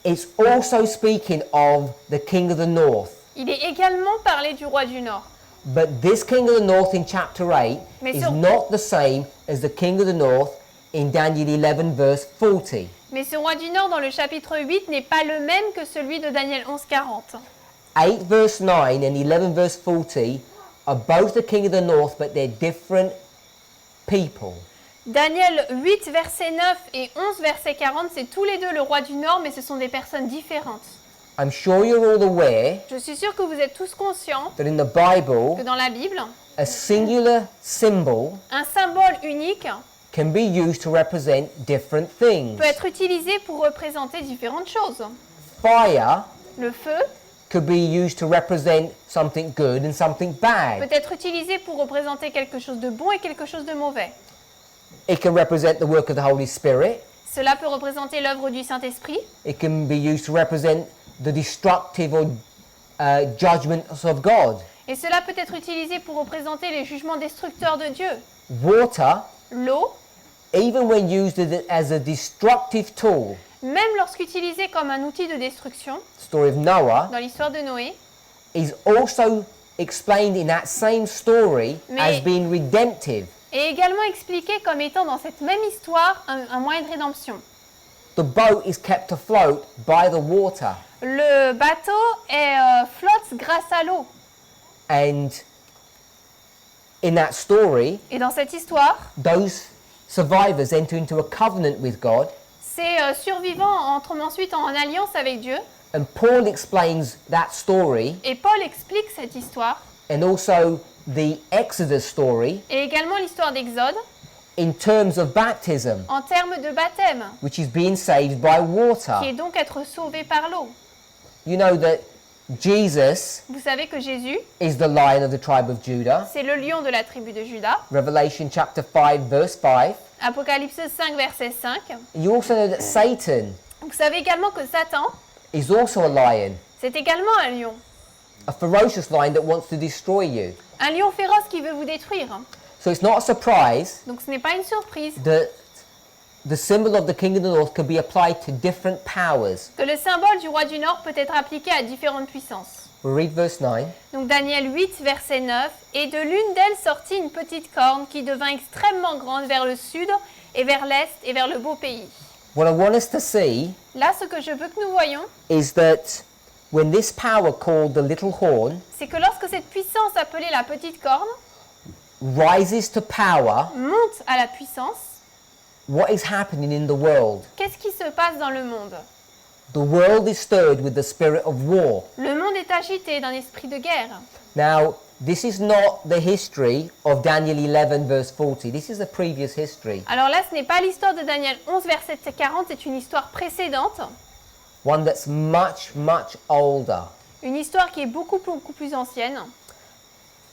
it's also speaking of the king of the north. il est également parlé du roi du Nord. But this king of the north in chapter 8 Mais is sur- not the same as the king of the north in Daniel 11 verse 40. Mais ce roi du Nord dans le chapitre 8 n'est pas le même que celui de Daniel 11, 40. 8 verse 9 and 11 verse 40 are both the king of the north, but they're different people. Daniel 8, verset 9 et 11, verset 40, c'est tous les deux le roi du Nord, mais ce sont des personnes différentes. I'm sure you're all aware Je suis sûre que vous êtes tous conscients that in the Bible, que dans la Bible, a singular symbol un symbole unique can be used to represent different things. peut être utilisé pour représenter différentes choses. Fire Le feu could be used to represent something good and something bad. peut être utilisé pour représenter quelque chose de bon et quelque chose de mauvais. It can represent the work of the Holy Spirit. Cela peut représenter l'œuvre du Saint-Esprit. It can be used to represent the destructive or judgments of God. Et cela peut être utilisé pour représenter les jugements destructeurs de Dieu. Water, L'eau, even when used as a destructive tool, même lorsqu'utilisée comme un outil de destruction, story of Noah, dans l'histoire de Noé, is also explained in that same story Mais- as being redemptive. est également expliquée comme étant dans cette même histoire un moyen de rédemption. The boat is kept afloat by the water. Le bateau flotte grâce à l'eau. And in that story, Et dans cette histoire, those survivors enter into a covenant with God. ces survivants entrent ensuite en alliance avec Dieu. And Paul explains that story Et Paul explique cette histoire, and also the Exodus story et également l'histoire d'Exode, in terms of baptism, en termes de baptême, which is being saved by qui water. est donc être sauvé par l'eau. You know that Jesus Vous savez que Jésus, is the Lion of the tribe of Judah. c'est le lion de la tribu de Juda. Revelation chapter 5 verse 5. Apocalypse 5, verset 5. You also know that Satan Vous savez également que Satan, is also a lion, c'est également un lion. a ferocious lion that wants to destroy you. Un lion féroce qui veut vous détruire. So it's not a surprise Donc ce n'est pas une surprise that the symbol of the king of the north could be applied to different powers. que le symbole du roi du Nord peut être appliqué à différentes puissances. We'll read verse 9. Donc Daniel 8, verset 9. Et de l'une d'elles sortit une petite corne qui devint extrêmement grande vers le sud et vers l'est et vers le beau pays. What I want us to see Là, ce que je veux que nous voyons, is that when this power called the little horn c'est que lorsque cette puissance appelée la petite corne rises to power, monte à la puissance, what is happening in the world? qu'est-ce qui se passe dans le monde? The world is stirred with the spirit of war. Le monde est agité d'un esprit de guerre. Now, this is not the history of Daniel 11 verse 40. This is a previous history, Alors là, ce n'est pas l'histoire de Daniel 11, verset 40, c'est une histoire précédente, one that's much, much older. une histoire qui est beaucoup plus ancienne.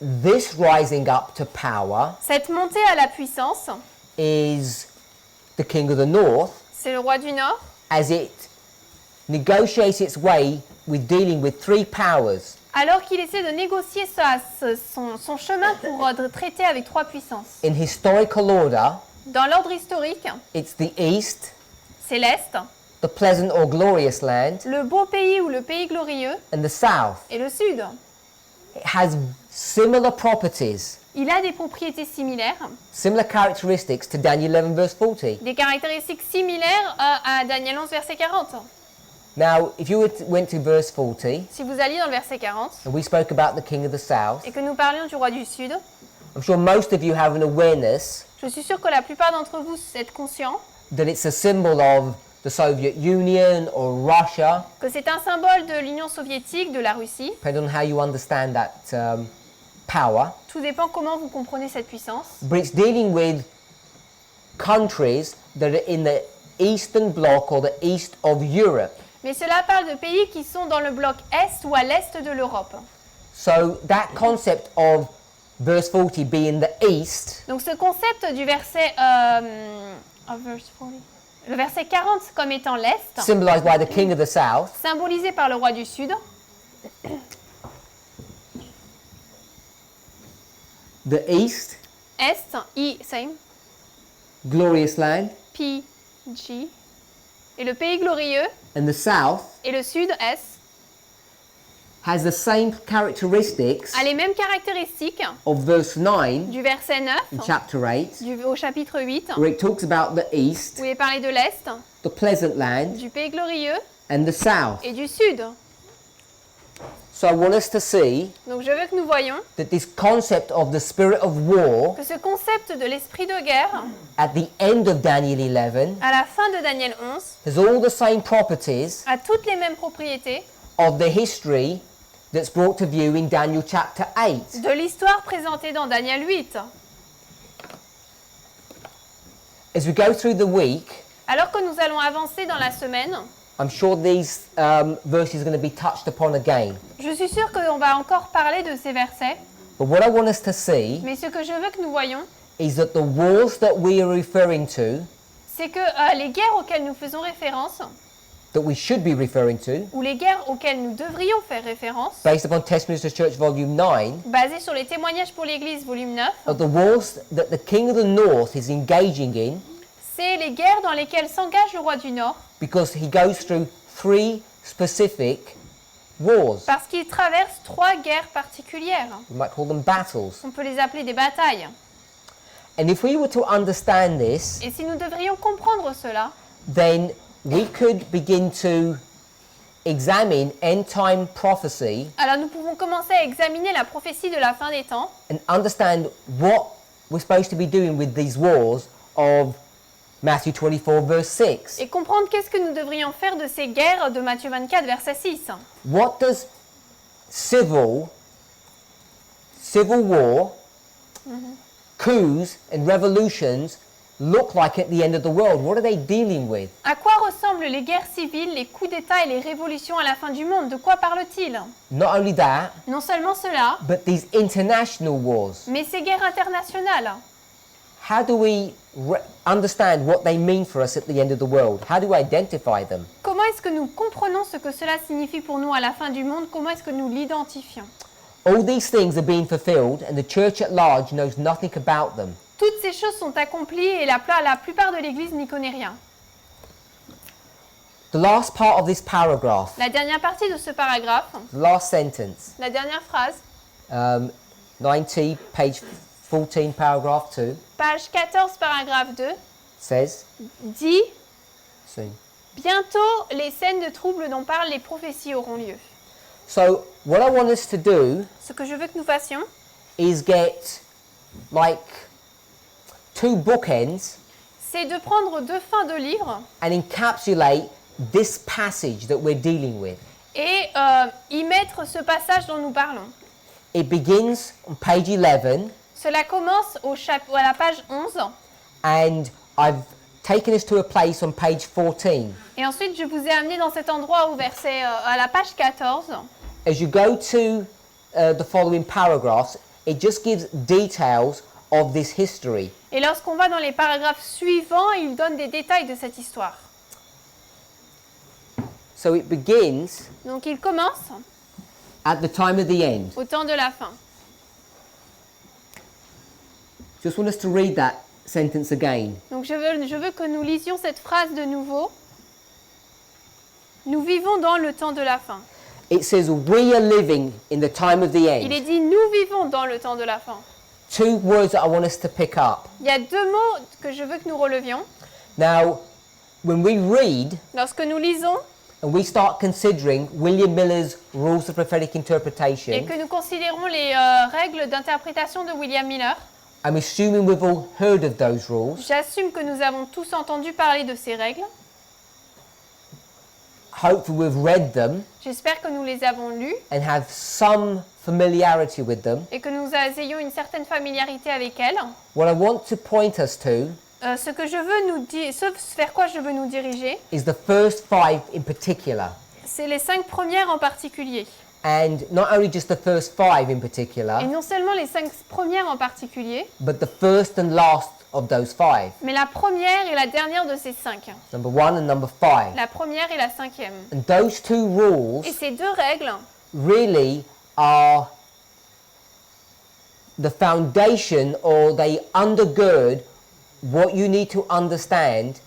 This rising up to power Cette montée à la puissance, is the king of the north c'est le roi du Nord, as it negotiates its way with dealing with three powers. alors qu'il essaie de négocier son chemin pour traiter avec trois puissances. In historical order, Dans l'ordre historique, it's the east, c'est l'Est, the pleasant or glorious land, le beau pays ou le pays glorieux, and the south. et le Sud. It has similar properties, Il a des propriétés similaires, similar characteristics to Daniel 11 verse 40. des caractéristiques similaires à Daniel 11, verset 40. Now, if you went to verse 40, Si vous alliez dans le verset 40, and we spoke about the king of the south, et que nous parlions du roi du Sud, I'm sure most of you have an awareness je suis sûre que la plupart d'entre vous êtes conscients that it's a symbol of the Soviet Union or Russia, que c'est un symbole de l'Union soviétique, de la Russie. depending on how you understand that power. Tout dépend comment vous comprenez cette puissance. But it's dealing with countries that are in the Eastern Bloc or the east of Europe. Mais cela parle de pays qui sont dans le bloc Est ou à l'Est de l'Europe. So that concept of verse 40 being the east Donc ce concept du verset, le verset 40 comme étant l'Est, symbolized by the king of the south, symbolisé par le roi du Sud, The east, Est, I, same, glorious land, P, G. Et le pays glorieux, and the south et le sud, S, has the same characteristics a les mêmes caractéristiques of verse 9 du verset 9 in chapter 8, au chapitre 8, where it talks about the east, où il est parlé de l'Est, the pleasant land, du pays glorieux and the south. et du sud. So I want us to see Donc je veux que nous voyions that this concept of the spirit of war que ce concept de l'esprit de guerre, at the end of Daniel 11 à la fin de Daniel 11, has all the same properties a toutes les mêmes propriétés of the history that's brought to view in Daniel chapter 8. de l'histoire présentée dans Daniel 8. As we go through the week, Alors que nous allons avancer dans la semaine, I'm sure these verses are going to be touched upon again. je suis sûre qu'on va encore parler de ces versets, But what I want us to see mais ce que je veux que nous voyions, is that the wars that we are referring to, c'est que les guerres auxquelles nous faisons référence, that we should be referring to, ou les guerres auxquelles nous devrions faire référence, based upon Testimonies to the Church Volume 9, basées sur les témoignages pour l'Église, volume 9, are the wars that the King of the North is engaging in c'est les guerres dans lesquelles s'engage le roi du Nord, because he goes through 3 specific wars. parce qu'il traverse 3 guerres particulières. We might call them battles. On peut les appeler des batailles. And if we were to understand this, Et si nous devrions comprendre cela, then we could begin to examine end time prophecy alors nous pouvons commencer à examiner la prophétie de la fin des temps and understand what we're supposed to be doing with these wars of Matthew 24 verse 6. et comprendre qu'est-ce que nous devrions faire de ces guerres de Matthieu 24, verset 6. What does civil war, coups and revolutions look like at the end of the world? What are they dealing with? À quoi ressemblent les guerres civiles, les coups d'État et les révolutions à la fin du monde? De quoi parle-t-il? Not only that, Non seulement cela, but these international wars. mais ces guerres internationales. How do we understand what they mean for us at the end of the world? How do we identify them? Comment est-ce que nous comprenons ce que cela signifie pour nous à la fin du monde? Comment est-ce que nous l'identifions? All these things are being fulfilled and the church at large knows nothing about them. Toutes ces choses sont accomplies et la plupart de l'Église n'y connaît rien. The last part of this paragraph, La dernière partie de ce paragraphe, the last sentence, la dernière phrase, 90, page 14, paragraph 2, page 14, paragraphe 2, says, dit soon. « Bientôt, les scènes de troubles dont parlent les prophéties auront lieu. So, what I want us to do » Ce que je veux que nous fassions, is get like 2 bookends c'est de prendre 2 fins de livre and encapsulate this passage that we're dealing with. et y mettre ce passage dont nous parlons. It begins on page 11, Cela commence à la page 11 and I've taken us to a place on page 14. et ensuite je vous ai amené dans cet endroit au verset, à la page 14. As you go to the following paragraphs, it just gives details of this history. Et lorsqu'on va dans les paragraphes suivants, il donne des détails de cette histoire. So it begins Donc il commence at the time of the end. au temps de la fin. Just want us to read that sentence again. Donc je veux que nous lisions cette phrase de nouveau. Nous vivons dans le temps de la fin. It says, we are living in the time of the Il est end. dit nous vivons dans le temps de la fin. 2 words that I want us to pick up. Il y a 2 mots que je veux que nous relevions. Now, when we read Lorsque nous lisons and we start considering William Miller's rules of prophetic et interpretation, que nous considérons les règles d'interprétation de William Miller, I'm assuming we've all heard of those rules. j'assume que nous avons tous entendu parler de ces règles. Hopefully we've read them J'espère que nous les avons lues and have some familiarity with them. et que nous ayons une certaine familiarité avec elles. What I want to point us to Ce que je veux nous dire, ce vers quoi je veux nous diriger, is the first 5 in particular. c'est les 5 premières en particulier. And not only just the first 5 in particular, Et non seulement les 5 premières en particulier, but the first and last of those 5. mais la première et la dernière de ces 5. Number 1 and number 5. La première et la 5e. And those 2 rules Et ces 2 règles really are the foundation, or they undergird what you need to understand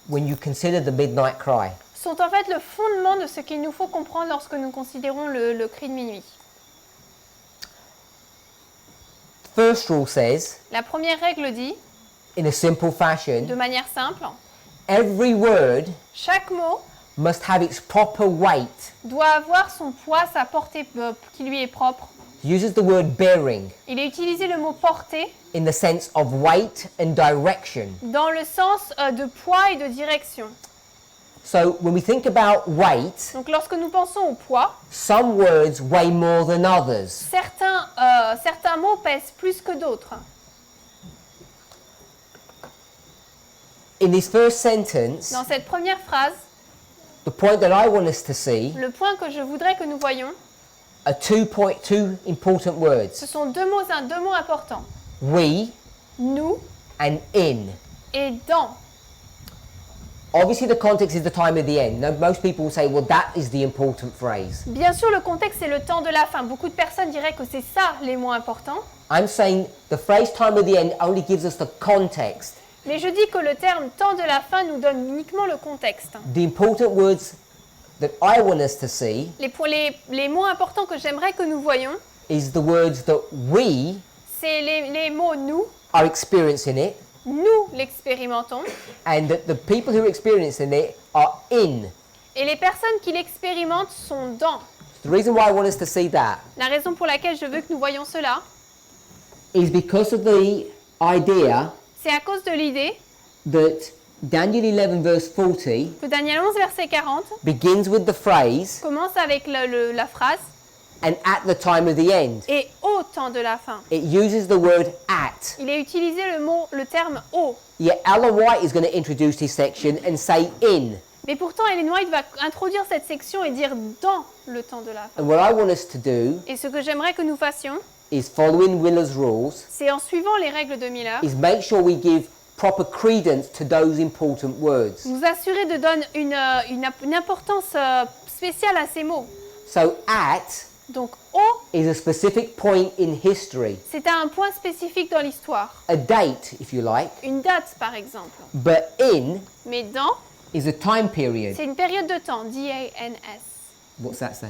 when you consider the midnight cry. Sont en fait le fondement de ce qu'il nous faut comprendre lorsque nous considérons le cri de minuit. First rule says, La première règle dit, in a simple de fashion, manière simple, every word chaque mot must have its proper weight. doit avoir son poids, sa portée qui lui est propre. It uses the word bearing Il a utilisé le mot portée in the sense of weight and direction. dans le sens de poids et de direction. So when we think about weight, Donc lorsque nous pensons au poids, some words weigh more than others. certains mots pèsent plus que d'autres. In this first sentence, Dans cette première phrase, the point that I want us to see le point que je voudrais que nous voyions, are two important words. ce sont deux mots importants. We Nous and in. et dans. Obviously the context is the time of the end. Now, most people will say, well, that is the important phrase. Bien sûr, le contexte, c'est le temps de la fin. Beaucoup de personnes diraient que c'est ça les mots importants. I'm saying the phrase time of the end only gives us the context. Mais je dis que le terme temps de la fin nous donne uniquement le contexte. The important words that I want us to see Les mots importants que j'aimerais que nous voyions, is the words that we c'est les mots nous. are experiencing it, Nous l'expérimentons. and that the people who are experiencing it are in. Et les personnes qui l'expérimentent sont dans. The reason why I want us to see that La raison pour laquelle je veux que nous voyions cela, is because of the idea c'est à cause de l'idée that Daniel 11 verse 40 que Daniel 11, verset 40, begins with the phrase, commence avec la phrase and at the time of the end. « et au temps de la fin It uses the word at. ». Il a utilisé le terme « au ». Yet Ellen White is going to introduce this section and say in. Mais pourtant, Ellen White va introduire cette section et dire « dans le temps de la fin And what I want us to do ». Et ce que j'aimerais que nous fassions, is following Miller's rules, c'est en suivant les règles de Miller, is make sure we give proper credence to those important words. nous assurer de donner une importance spéciale à ces mots. So at Donc « au », is a specific point in history, c'est à un point spécifique dans l'histoire. a date if you like, Une date, par exemple. but in Mais dans, is a time period. c'est une période de temps. D-A-N-S. What's that say?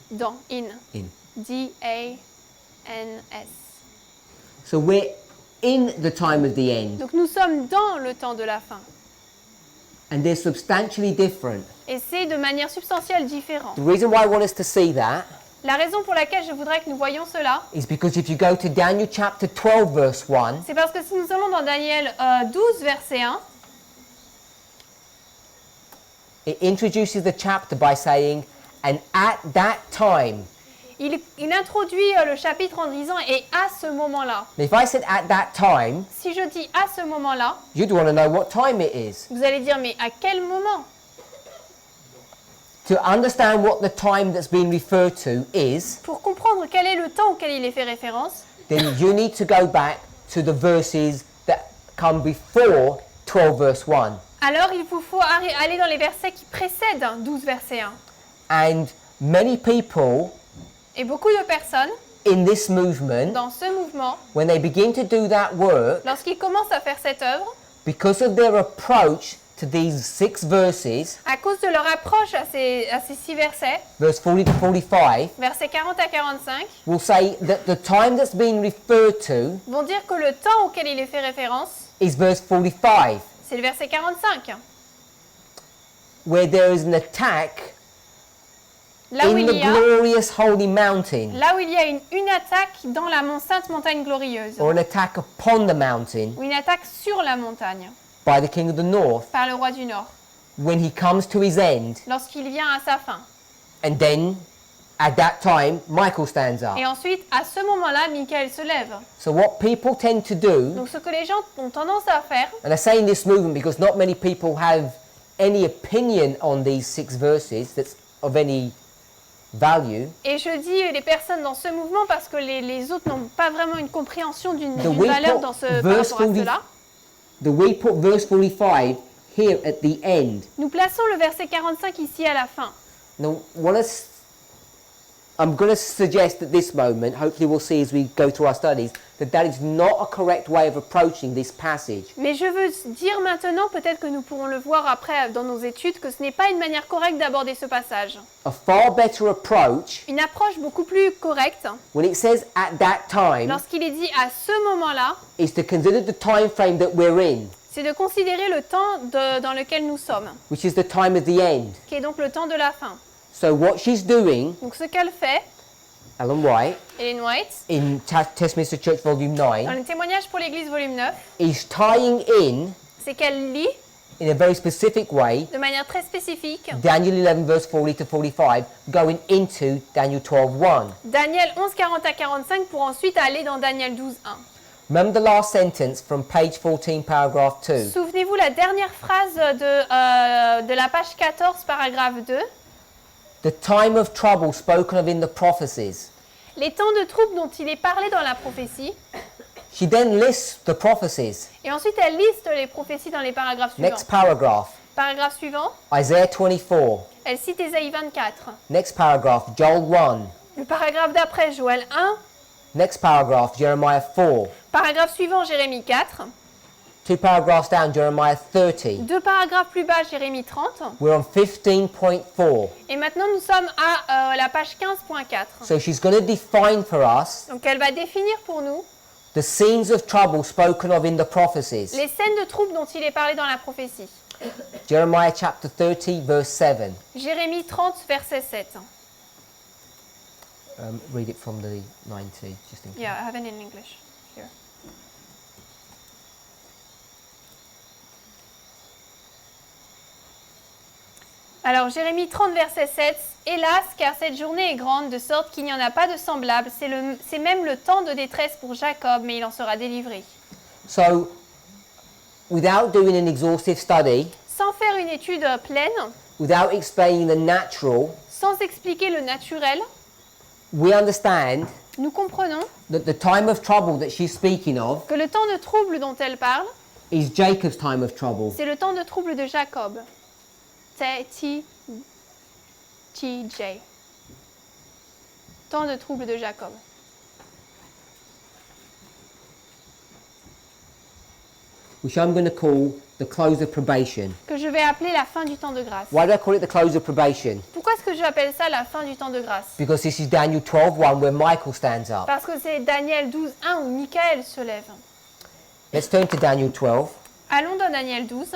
Dans, in. In. D-A-N-S. So we're in the time of the end, Donc nous sommes dans le temps de la fin. and they're substantially different. Et c'est de manière substantielle différente. The reason why I want us to see that La raison pour laquelle je voudrais que nous voyions cela, is because if you go to Daniel chapter 12 verse 1, c'est parce que si nous allons dans Daniel 12, verset 1, it introduces the chapter by saying, and at that time. il introduit le chapitre en disant « et à ce moment-là Now, if I said at that time, ». Si je dis « à ce moment-là you'd want to know what time it is. ». Vous allez dire « mais à quel moment ?» To understand what the time that's being referred to is, Pour comprendre quel est le temps auquel il est fait référence, then you need to go back to the verses that come before 12 verse 1. alors il vous faut aller dans les versets qui précèdent 12, verset 1. And many people Et beaucoup de personnes, in this movement, dans ce mouvement, when they begin to do that work, lorsqu'ils commencent à faire cette œuvre, because of their approach to these 6 verses, à cause de leur approche à ces 6 versets, verse 40 to 45, versets 40 à 45, will say that the time that's being referred to vont dire que le temps auquel il est fait référence, is verse 45, c'est le verset 45. where there is an attack Là où in the il y a, glorious holy mountain, une attaque dans la sainte montagne glorieuse, or an attack upon the mountain ou une attaque sur la montagne, by the king of the north, par le roi du Nord, when he comes to his end, lorsqu'il vient à sa fin. and then at that time Michael stands up. Et ensuite, à ce moment-là, Michael se lève. So what people tend to do, Donc ce que les gens ont tendance à faire, and I say in this movement because not many people have any opinion on these 6 verses that's of any value, et je dis les personnes dans ce mouvement parce que les autres n'ont pas vraiment une compréhension d'une The way valeur put par verse rapport à 40 cela. that we put verse 45 here at the end. Nous plaçons le verset 45 ici à la fin. Now, what us I'm going to suggest at this moment, hopefully we'll see as we go through our studies, that is not a correct way of approaching this passage. Mais je veux dire maintenant, peut-être que nous pourrons le voir après dans nos études, que ce n'est pas une manière correcte d'aborder ce passage. A far better approach, Une approche beaucoup plus correcte, when it says at that time, lorsqu'il est dit à ce moment-là, is to consider the time frame that we're in, c'est de considérer le temps dans lequel nous sommes, which is the time of the end. qui est donc le temps de la fin. So what she's doing, Donc ce qu'elle fait, Ellen White, Ellen White, in Westminster Church Volume dans 9, le témoignage pour l'Église volume 9, is tying in c'est qu'elle lit a very specific way, de manière très spécifique Daniel 11 verse 40 to 45, going into Daniel 12:1. Daniel 11, 40 à 45 pour ensuite aller dans Daniel 12, 1. Remember the last sentence from page 14, paragraph 2. Souvenez-vous la dernière phrase de la page 14, paragraphe 2. The time of trouble spoken of in the prophecies. Les temps de trouble dont il est parlé dans la prophétie. She then lists the prophecies. Et ensuite, elle liste les prophéties dans les paragraphes suivants. Next paragraph, Paragraphe suivant, Isaiah 24. elle cite Ésaïe 24. Next paragraph, Joel 1. Le paragraphe d'après, Joël 1. Next paragraph, Jeremiah 4. Paragraphe suivant, Jérémie 4. 2 paragraphs down, Jeremiah 30. Deux paragraphes plus bas, Jérémie 30. We're on 15.4. Et maintenant, nous sommes à la page 15.4. So she's going to define for us Donc, elle va définir pour nous the scenes of trouble spoken of in the prophecies. les scènes de trouble dont il est parlé dans la prophétie. Jeremiah chapter 30, verse 7. Jérémie 30, verset 7. Read it from the 90, just in case. Yeah, I have it in English. Here. Alors, Jérémie 30, verset 7. Hélas, car cette journée est grande, de sorte qu'il n'y en a pas de semblable. C'est même le temps de détresse pour Jacob, mais il en sera délivré. So, without doing an exhaustive study, Sans faire une étude pleine, without explaining the natural, sans expliquer le naturel, we understand nous comprenons that the time of trouble that she's speaking of que le temps de trouble dont elle parle, is Jacob's time of trouble. c'est le temps de trouble de Jacob. T-J. Temps de trouble de Jacob. Which I'm going to call the close of probation. Que je vais appeler la fin du temps de grâce. Why do I call it the close of probation? Pourquoi est-ce que j'appelle ça la fin du temps de grâce? Because this is Daniel 12:1 where Michael stands up. Parce que c'est Daniel 12, 1 où Michael se lève. Let's turn to Daniel 12. Allons dans Daniel 12.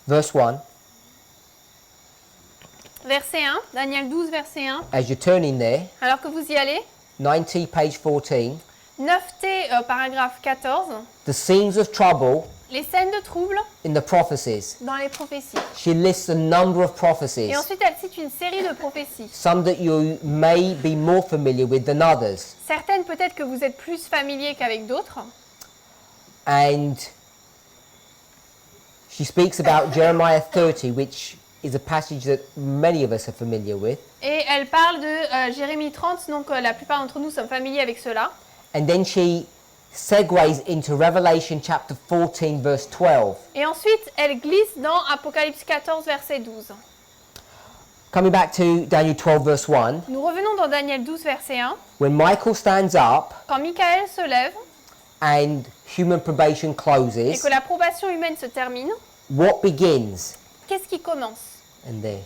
Verse 1. Verset 1. Daniel 12, verset 1. As you're turning there, Alors que vous y allez, 90, page 14. 9T, paragraphe 14. The scenes of trouble Les scènes de trouble in the prophecies. dans les prophéties. She lists a number of prophecies. Et ensuite, elle cite une série de prophéties. Some that you may be more familiar with than others. Certaines, peut-être que vous êtes plus familier qu'avec d'autres. And she speaks about Jeremiah 30, which is a passage that many of us are familiar with. Et elle parle de Jérémie 30, donc la plupart d'entre nous sommes familiers avec cela. And then she segues into Revelation chapter 14, verse 12. Et ensuite, elle glisse dans Apocalypse 14, verset 12. Coming back to Daniel 12, verse 1. Nous revenons dans Daniel 12, verset 1. When Michael stands up Quand Michael se lève and human probation et closes, que l'approbation humaine se termine, what begins? qu'est-ce qui commence? And there.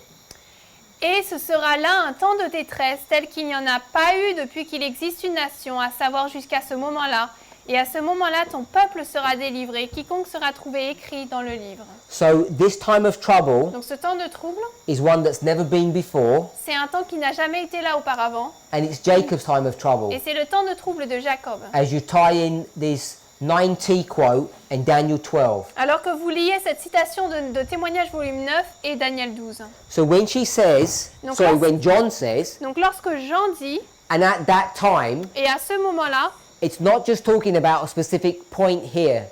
Et ce sera là un temps de détresse tel qu'il n'y en a pas eu depuis qu'il existe une nation, à savoir jusqu'à ce moment-là. Et à ce moment-là, ton peuple sera délivré, quiconque sera trouvé écrit dans le livre. So this time of trouble Donc ce temps de trouble, is one that's never been before, c'est un temps qui n'a jamais été là auparavant. and it's Jacob's time of trouble. Et c'est le temps de trouble de Jacob. As you tie in this 9T quote and Daniel 12. Alors que vous liez cette citation de Témoignage volume 9 et Daniel 12. So when she says, Donc sorry, là, when John says, Donc lorsque Jean dit, and at that time, et à ce moment-là, it's not just talking about a specific point here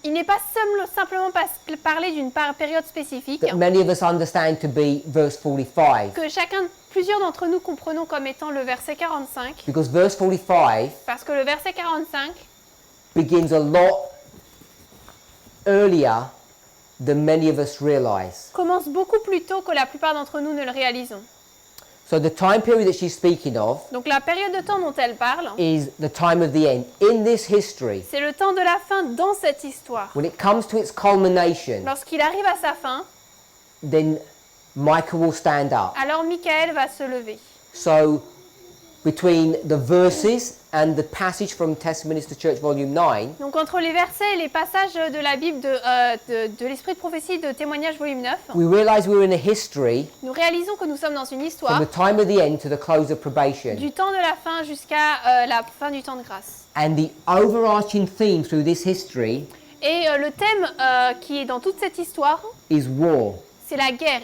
il n'est pas simplement parler d'une période spécifique that many of us understand to be verse 45. que plusieurs d'entre nous comprenons comme étant le verset 45, Because verse 45 parce que le verset 45 begins a lot earlier than many of us realize. commence beaucoup plus tôt que la plupart d'entre nous ne le réalisons. So the time period that she's speaking of Donc la période de temps dont elle parle, is the time of the end. In this history, c'est le temps de la fin dans cette histoire. when it comes to its culmination, Lorsqu'il arrive à sa fin, then Michael will stand up. alors Michael va se lever. So between the verses and the passage from Testimonies to Church Volume 9, Donc entre les versets et les passages de la Bible de l'Esprit de prophétie de Témoignage volume 9, we realize we're in a history nous réalisons que nous sommes dans une from histoire the time of the end to the close of probation. du temps de la fin jusqu'à la fin du temps de grâce. And the overarching theme through this history Et le thème qui est dans toute cette histoire, is war. c'est la guerre.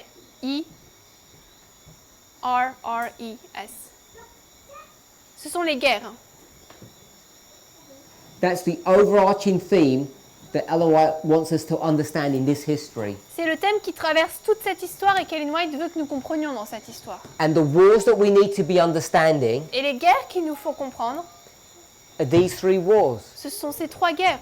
I-R-R-E-S. Ce sont les guerres. That's the overarching theme that Ellen White wants us to understand in this history. C'est le thème qui traverse toute cette histoire et qu'Ellen White veut que nous comprenions dans cette histoire. And the wars that we need to be understanding Et les guerres qu'il nous faut comprendre, are these three wars. ce sont ces trois guerres.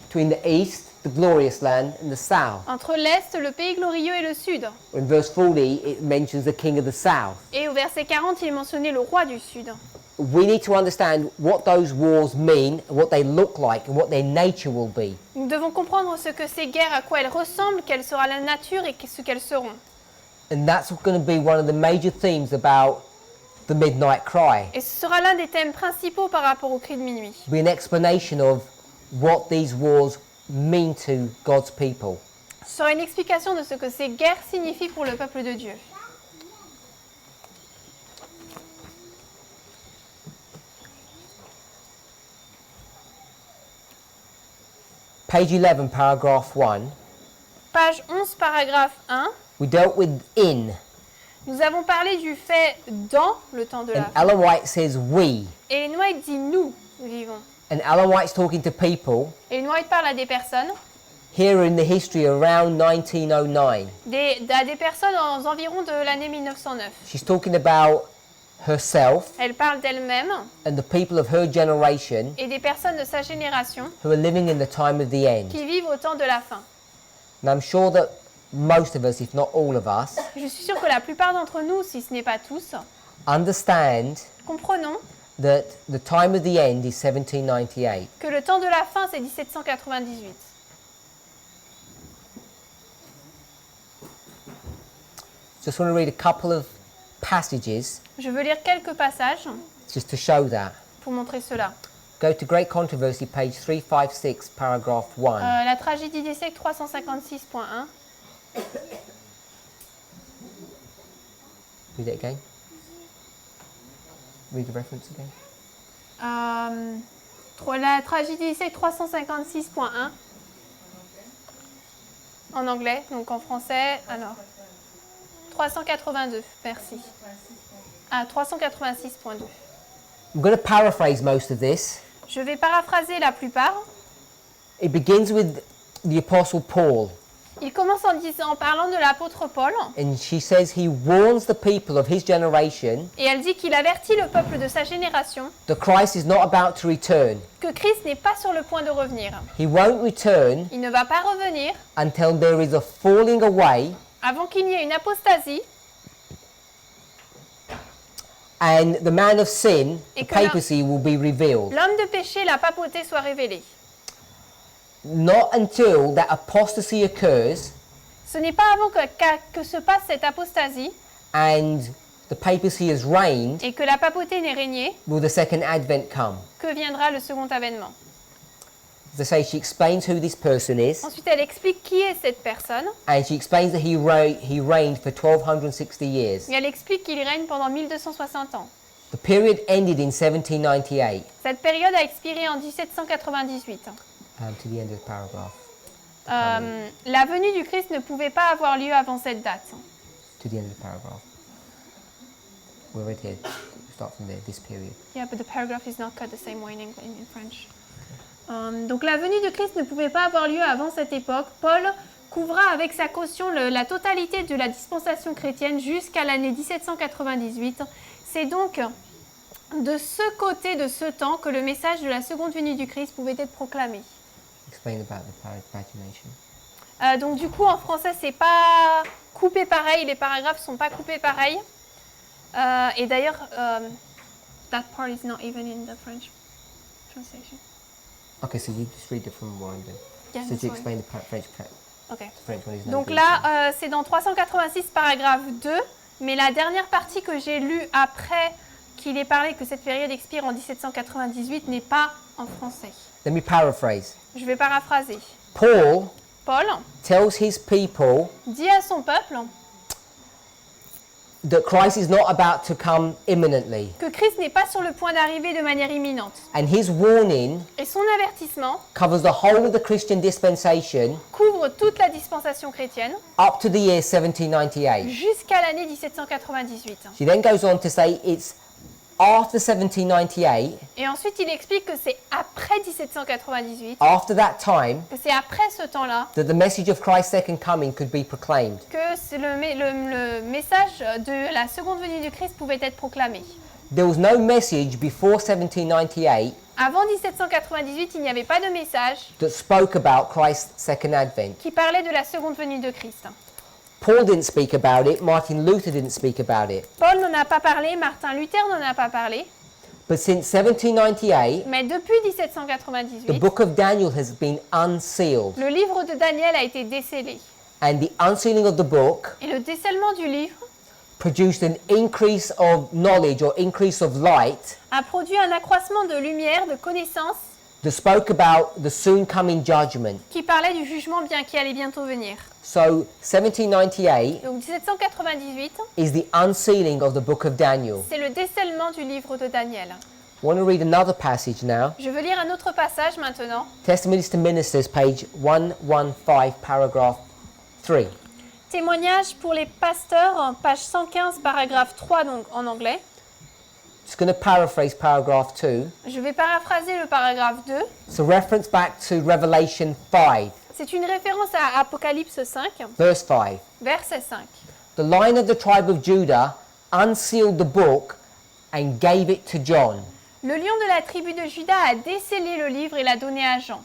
Between the east, the glorious land, and the south. Entre l'Est, le pays glorieux et le Sud. In verse 40, it mentions the king of the south. Et au verset 40, il est mentionné le roi du Sud. We need to understand what those wars mean, what they look like, and what their nature will be. Nous devons comprendre ce que ces guerres, à quoi elles ressemblent, quelle sera la nature et ce qu'elles seront. And that's going to be one of the major themes about the midnight cry. Et ce sera l'un des thèmes principaux par rapport au cri de minuit. Be an explanation of what these wars mean to God's people. Ce sera une explication de ce que ces guerres signifient pour le peuple de Dieu. Page 11, paragraph 1. Page 11, paragraphe 1. We dealt with in, Nous avons parlé du fait dans le temps de la and fin. Ellen White says we. Et Ellen White dit nous vivons. And Ellen White's talking to people Et Ellen White parle à des personnes, here in the history around 1909. à des personnes aux environs de l'année 1909. She's talking about herself Elle parle d'elle-même and the people of her generation et des personnes de sa génération who are living in the time of the end. qui vivent au temps de la fin. And I'm sure that most of us, if not all of us, Je suis sûre que la plupart d'entre nous, si ce n'est pas tous, understand comprenons that the time of the end is 1798. que le temps de la fin, c'est 1798. Just want to read a couple of passages Je veux lire quelques passages just to show that. pour montrer cela. Go to Great Controversy, page 356, paragraph 1. La tragédie des siècles 356.1. Read it again. Read the reference again. La tragédie des siècles 356.1. En anglais, donc en français, alors. 382, merci. Ah, 386.2. I'm going to paraphrase most of this. Je vais paraphraser la plupart. It begins with the Apostle Paul, Il commence en parlant de l'apôtre Paul, and she says he warns the people of his generation et elle dit qu'il avertit le peuple de sa génération that Christ is not about to return. que Christ n'est pas sur le point de revenir. He won't return Il ne va pas revenir until there is a falling away avant qu'il n'y ait une apostasie and the man of sin, the Et que la- papacy, will be revealed. l'homme de péché, la papauté, soit révélé. Not until that apostasy occurs Ce n'est pas avant que se passe cette apostasie and the papacy has reigned et que la papauté n'ait régné will the second advent come. que viendra le second avènement. As I say, she explains who this person is, Ensuite, elle explique qui est cette personne and she explains that he reigned for 1260 years. et elle explique qu'il règne pendant 1260 ans. The period ended in 1798. Cette période a expiré en 1798. To the end of the paragraph. La venue du Christ ne pouvait pas avoir lieu avant cette date. To the end of the paragraph. We're right here. Start from there, this period. Yeah, but the paragraph is not cut the same way in French. Donc la venue du Christ ne pouvait pas avoir lieu avant cette époque. Paul couvra avec sa caution la totalité de la dispensation chrétienne jusqu'à l'année 1798. C'est donc de ce côté de ce temps que le message de la seconde venue du Christ pouvait être proclamé. Explain about the pagination. Donc du coup en français c'est pas coupé pareil, les paragraphes sont pas coupés pareil. Et d'ailleurs, that part is not even in the French translation. Okay, so you just read it from one then. Yeah, So that's to fine. explain the Okay. French one is no Donc good. là, c'est dans 386 paragraphe 2, mais la dernière partie que j'ai lue après qu'il ait parlé que cette période expire en 1798 n'est pas en français. Let me paraphrase. Je vais paraphraser. Paul Paul tells his people dit à son peuple that Christ is not about to come imminently. que Christ n'est pas sur le point d'arriver de manière imminente. And his warning Et son avertissement covers the whole of the Christian dispensation couvre toute la dispensation chrétienne up to the year 1798. jusqu'à l'année 1798. She then goes on to say it's after 1798, Et ensuite, il explique que c'est après 1798, after that time, que c'est après ce temps-là, that the message of Christ's second coming could be proclaimed. que le message de la seconde venue du Christ pouvait être proclamé. There was no message before 1798 Avant 1798, il n'y avait pas de message that spoke about Christ's second advent. qui parlait de la seconde venue de Christ. Paul didn't speak about it, Martin Luther didn't speak about it. Paul n'en a pas parlé, Martin Luther n'en a pas parlé, But since 1798, mais depuis the 1798, book of Daniel has been unsealed. le livre de Daniel a été décellé. And the unsealing of the book Et le décellement du livre produced an increase of knowledge or increase of light a produit un accroissement de lumière, de connaissance, that spoke about the soon coming judgment. qui parlait du jugement bien qui allait bientôt venir. So 1798 Donc 1798, is the unsealing of the book of Daniel. c'est le décellement du livre de Daniel. I want to read another passage now. Je veux lire un autre passage maintenant. Testimonies to Ministers, page 115, paragraph 3. Témoignage pour les pasteurs, page 115, paragraphe 3, donc en anglais. Just going to paraphrase paragraph 2. Je vais paraphraser le paragraphe 2. It's a reference back to Revelation 5, C'est une référence à Apocalypse 5, verse 5. verset 5. The Lion of the tribe of Judah unsealed the book and gave it to John. Le lion de la tribu de Juda a décellé le livre et l'a donné à Jean.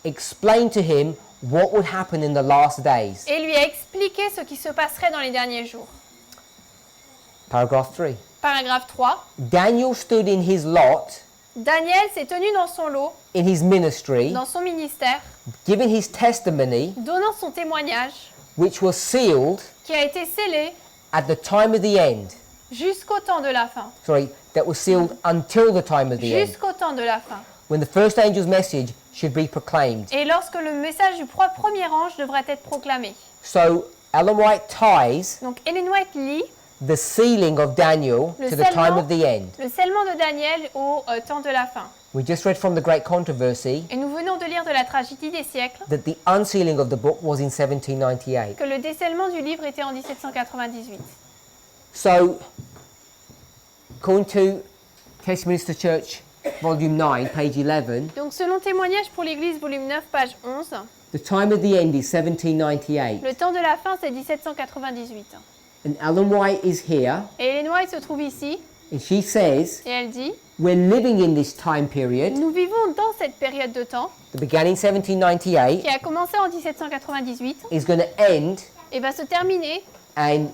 Explained to him what would happen in the last days. Et lui a expliqué ce qui se passerait dans les derniers jours. Paragraph 3. Paragraphe 3. Daniel stood in his lot, Daniel s'est tenu dans son lot, in his ministry, dans son ministère, giving his testimony, donnant son témoignage, which was sealed qui a été scellé at the time of the end. jusqu'au temps de la fin. Sorry, that was sealed until the time of the end, Jusqu'au temps de la fin. when the first angel's message should be proclaimed. Et lorsque le message du premier ange devrait être proclamé. So Ellen White ties Donc Ellen White lit the sealing of Daniel Le to the time scellement. of the end. le scellement de Daniel au temps de la fin. We just read from the Great Controversy Et nous venons de lire de la tragédie des siècles that the unsealing of the book was in 1798. que le décellement du livre était en 1798. So, according to Testimonies to Church, volume 9, page 11, Donc selon Témoignage pour l'Église, volume 9, page 11, the time of the end is 1798. le temps de la fin c'est 1798. And Ellen White is here, Et Ellen White se trouve ici and she says, et elle dit we're living in this time period, nous vivons dans cette période de temps the beginning 1798, qui a commencé en 1798 is going to end et va se terminer and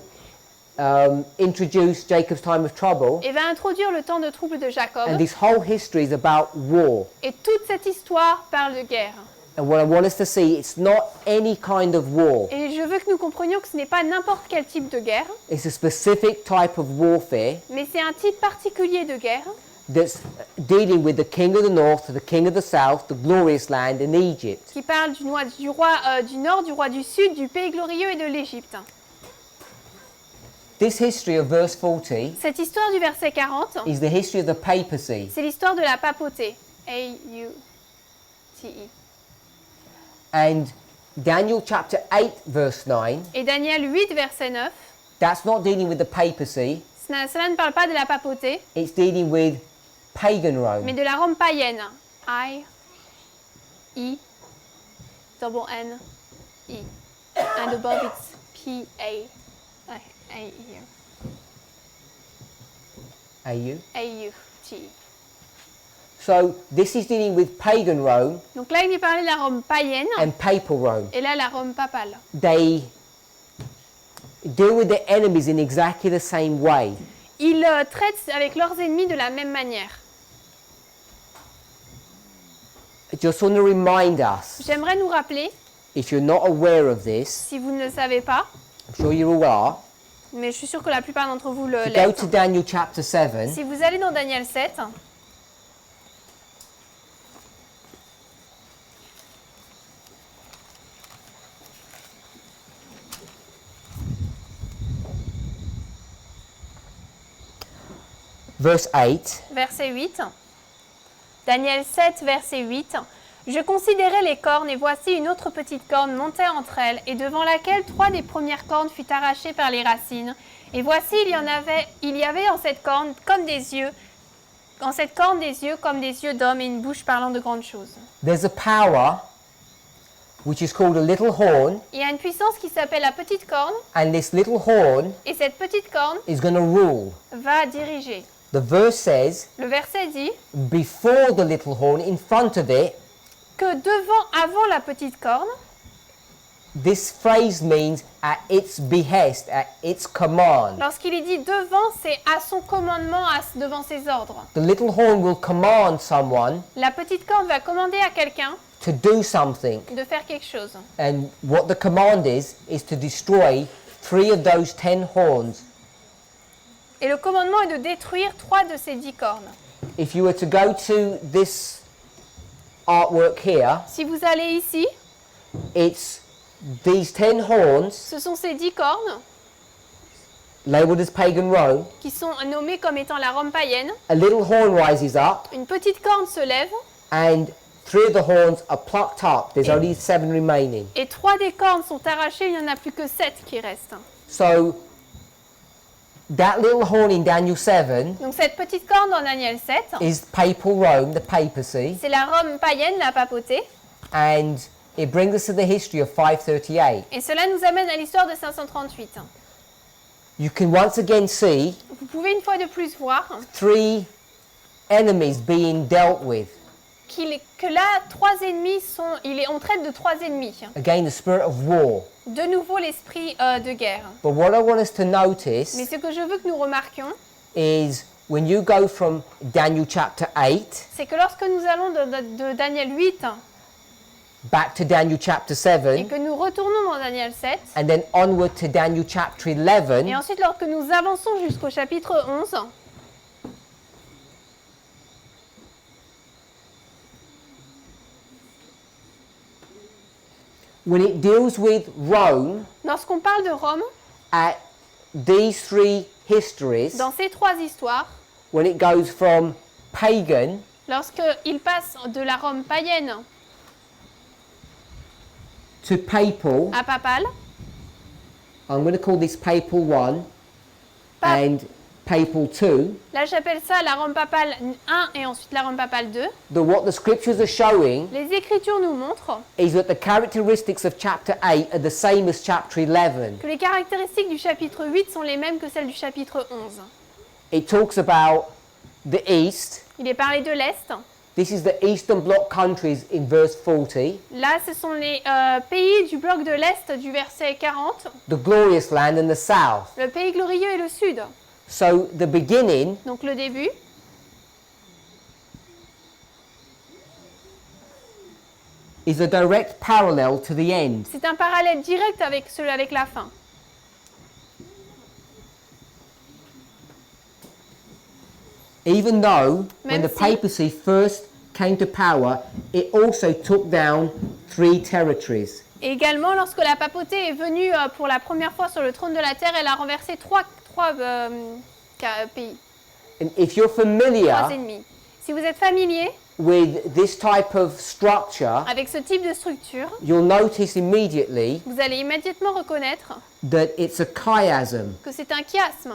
introduce Jacob's time of trouble. et va introduire le temps de trouble de Jacob. And this whole history is about war. Et toute cette histoire parle de guerre. And what I want us to see, it's not any kind of war. Et je veux que nous comprenions que ce n'est pas n'importe quel type de guerre, It's a specific type of warfare mais c'est un type particulier de guerre that's dealing with the king of the north, the king of the south, the glorious land, and Egypt. qui parle du roi du nord, du roi du sud, du pays glorieux et de l'Égypte. This history of verse 40 Cette histoire du verset 40, is the history of the papacy. c'est l'histoire de la papauté. A-U-T-E. And Daniel chapter 8, verse 9, Et Daniel 8, verset 9, that's not dealing with the papacy, cela ne parle pas de la papauté, it's dealing with pagan mais Rome. de la Rome païenne. I-E-N-N-E. And above it's P-A-A-U. AU. A-U-T-E. So this is dealing with pagan Rome Donc là, il est parlé de la Rome païenne and papal Rome. et là, la Rome papale. They deal with their enemies in exactly the same way. Ils traitent avec leurs ennemis de la même manière. I just want to remind us, J'aimerais nous rappeler, if you're not aware of this, si vous ne le savez pas, I'm sure you all are, mais je suis sûre que la plupart d'entre vous le to go l'êtes. to Daniel chapter 7, Si vous allez dans Daniel 7, verse 8, verset 8, Daniel 7, verset 8, Je considérais les cornes et voici une autre petite corne montait entre elles et devant laquelle 3 des premières cornes furent arrachées par les racines. Et voici il y avait en cette corne comme des yeux, comme des yeux d'homme et une bouche parlant de grandes choses. there's a power which is called a little horn, Il y a une puissance qui s'appelle la petite corne and this little horn et cette petite corne is going to rule. va diriger. The verse says, Le verset dit before the little horn, in front of it, que avant la petite corne, this phrase means at its behest, at its command. lorsqu'il est dit devant, c'est à son commandement, devant ses ordres. The little horn will command someone La petite corne va commander à quelqu'un to do something. de faire quelque chose. And what the command is to destroy 3 of those 10 horns. Et le commandement est de détruire 3 de ces 10 cornes. If you were to go to this artwork here, Si vous allez ici, it's these 10 horns ce sont ces 10 cornes labeled as pagan Rome. qui sont nommées comme étant la Rome païenne. A little horn rises up, Une petite corne se lève and 3 of the horns are plucked up. There's only 7 remaining. et 3 des cornes sont arrachées, il n'y en a plus que 7 qui restent. So that little horn in Daniel 7 Donc cette petite corne dans Daniel 7, is papal Rome, the papacy, c'est la Rome païenne, la papauté. and it brings us to the history of 538. Et cela nous amène à l'histoire de 538. You can once again see Vous pouvez une fois de plus voir 3 enemies being dealt with. que là, 3 ennemis on traite de 3 ennemis. Again, the spirit of war. De nouveau l'esprit de guerre. But what I want us to Mais notice ce que je veux que nous remarquions, is when you go from Daniel chapter 8 c'est que lorsque nous allons de Daniel 8 back to Daniel chapter et 7 que nous retournons dans Daniel 7, and then onward to Daniel chapter et 11, ensuite lorsque nous avançons jusqu'au chapitre 11, when it deals with Rome lorsqu'on parle de Rome, at these 3 histories, dans ces 3 histoires, when it goes from pagan lorsqu'il passe de la Rome païenne to papal, à papale, I'm going to call this papal 1 Pa- and papal 2, là j'appelle ça la Rome papale 1 et ensuite la Rome papale 2, what the scriptures are showing les Écritures nous montrent is that the characteristics of chapter 8 are the same as chapter 11. que les caractéristiques du chapitre 8 sont les mêmes que celles du chapitre 11. It talks about the east. Il est parlé de l'Est. This is the Eastern Bloc countries in verse 40, Là, ce sont les pays du bloc de l'Est du verset 40, the glorious land and the south. le pays glorieux et le Sud. So the beginning Donc le début is a direct parallel to the end. c'est un parallèle direct avec la fin. Even though when Même the si- papacy first came to power, it also took down 3 territories. Et également, lorsque la papauté est venue pour la première fois sur le trône de la terre, elle a renversé trois pays, And if you're 3 familiar ennemis. Si vous êtes familier with this type of structure, avec ce type de structure, you'll notice immediately vous allez immédiatement reconnaître that it's a chiasm. que c'est un chiasme.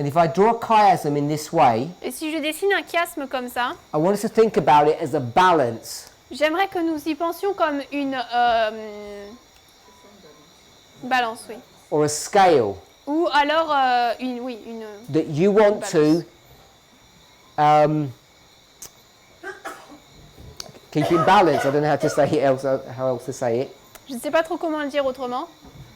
And if I draw a chiasm in this way, Et si je dessine un chiasme comme ça, I want us to think about it as a balance. j'aimerais que nous y pensions comme une balance, oui. Or a scale Ou alors une that you want to keep in balance. I don't know how to say it else. How else to say it? je ne sais pas trop comment le dire autrement.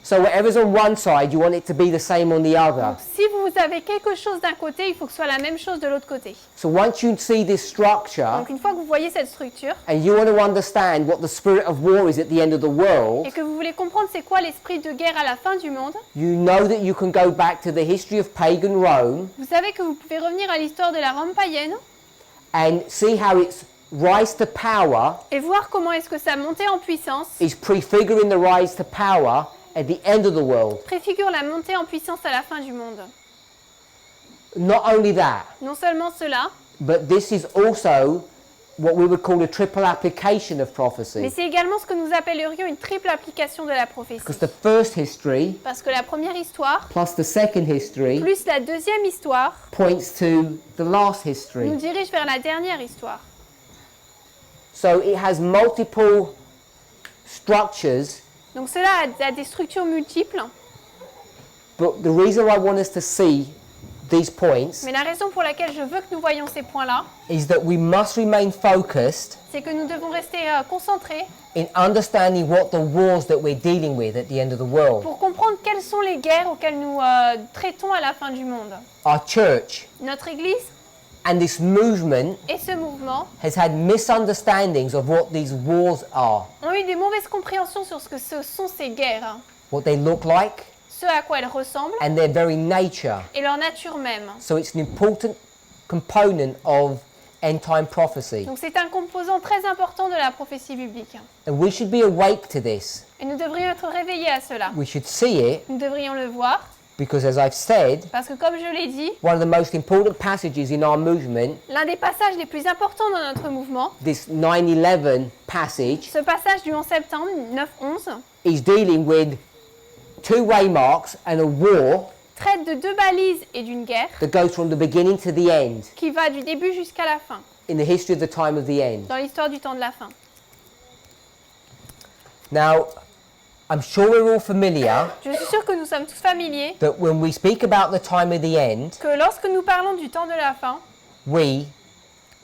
So whatever's on one side, you want it to be the same on the other. Donc, si vous avez quelque chose d'un côté, il faut que ce soit la même chose de l'autre côté. So once you see this structure Donc une fois que vous voyez cette structure and you want to understand what the spirit of war is at the end of the world, et que vous voulez comprendre c'est quoi l'esprit de guerre à la fin du monde, you know that you can go back to the history of pagan Rome vous savez que vous pouvez revenir à l'histoire de la Rome païenne and see how its rise to power et voir comment est-ce que sa montée en puissance is prefiguring the rise to power at the end of the world. préfigure la montée en puissance à la fin du monde. Not only that, Non seulement cela, but this is also what we would call a triple application of mais prophecy. c'est également ce que nous appellerions une triple application de la prophétie. Because the first history Parce que la première histoire, plus the second history plus la deuxième histoire, points to the last nous history. dirige vers la dernière histoire. So it has multiple structures, Donc cela a des structures multiples, but the reason I want us to see these points mais la raison pour laquelle je veux que nous voyions ces points-là, is that we must remain focused c'est que nous devons rester concentrés in understanding what the wars that we're dealing with at the end of the world. pour comprendre quelles sont les guerres auxquelles nous traitons à la fin du monde. Our church Notre Église and this movement et ce mouvement has had misunderstandings of what these wars are, ont eu des mauvaises compréhensions sur ce que ce sont ces guerres, what they look like, ce à quoi elles ressemblent and their very nature. et leur nature même. So it's an important component of end time prophecy. Donc c'est un composant très important de la prophétie biblique. And we should be awake to this. Et nous devrions être réveillés à cela. We should see it Nous devrions le voir because, as I've said, parce que comme je l'ai dit, one of the most important passages in our movement, l'un des passages les plus importants dans notre mouvement, this 9/11 passage, ce passage du 11 septembre 9-11, is dealing with two waymarks and a war traite de deux balises et d'une guerre that goes from the beginning to the end qui va du début jusqu'à la fin, in the history of the time of the end. dans l'histoire du temps de la fin. Now, I'm sure we're all familiar Je suis sûre que nous sommes tous familiers that when we speak about the time of the end, que lorsque nous parlons du temps de la fin, we,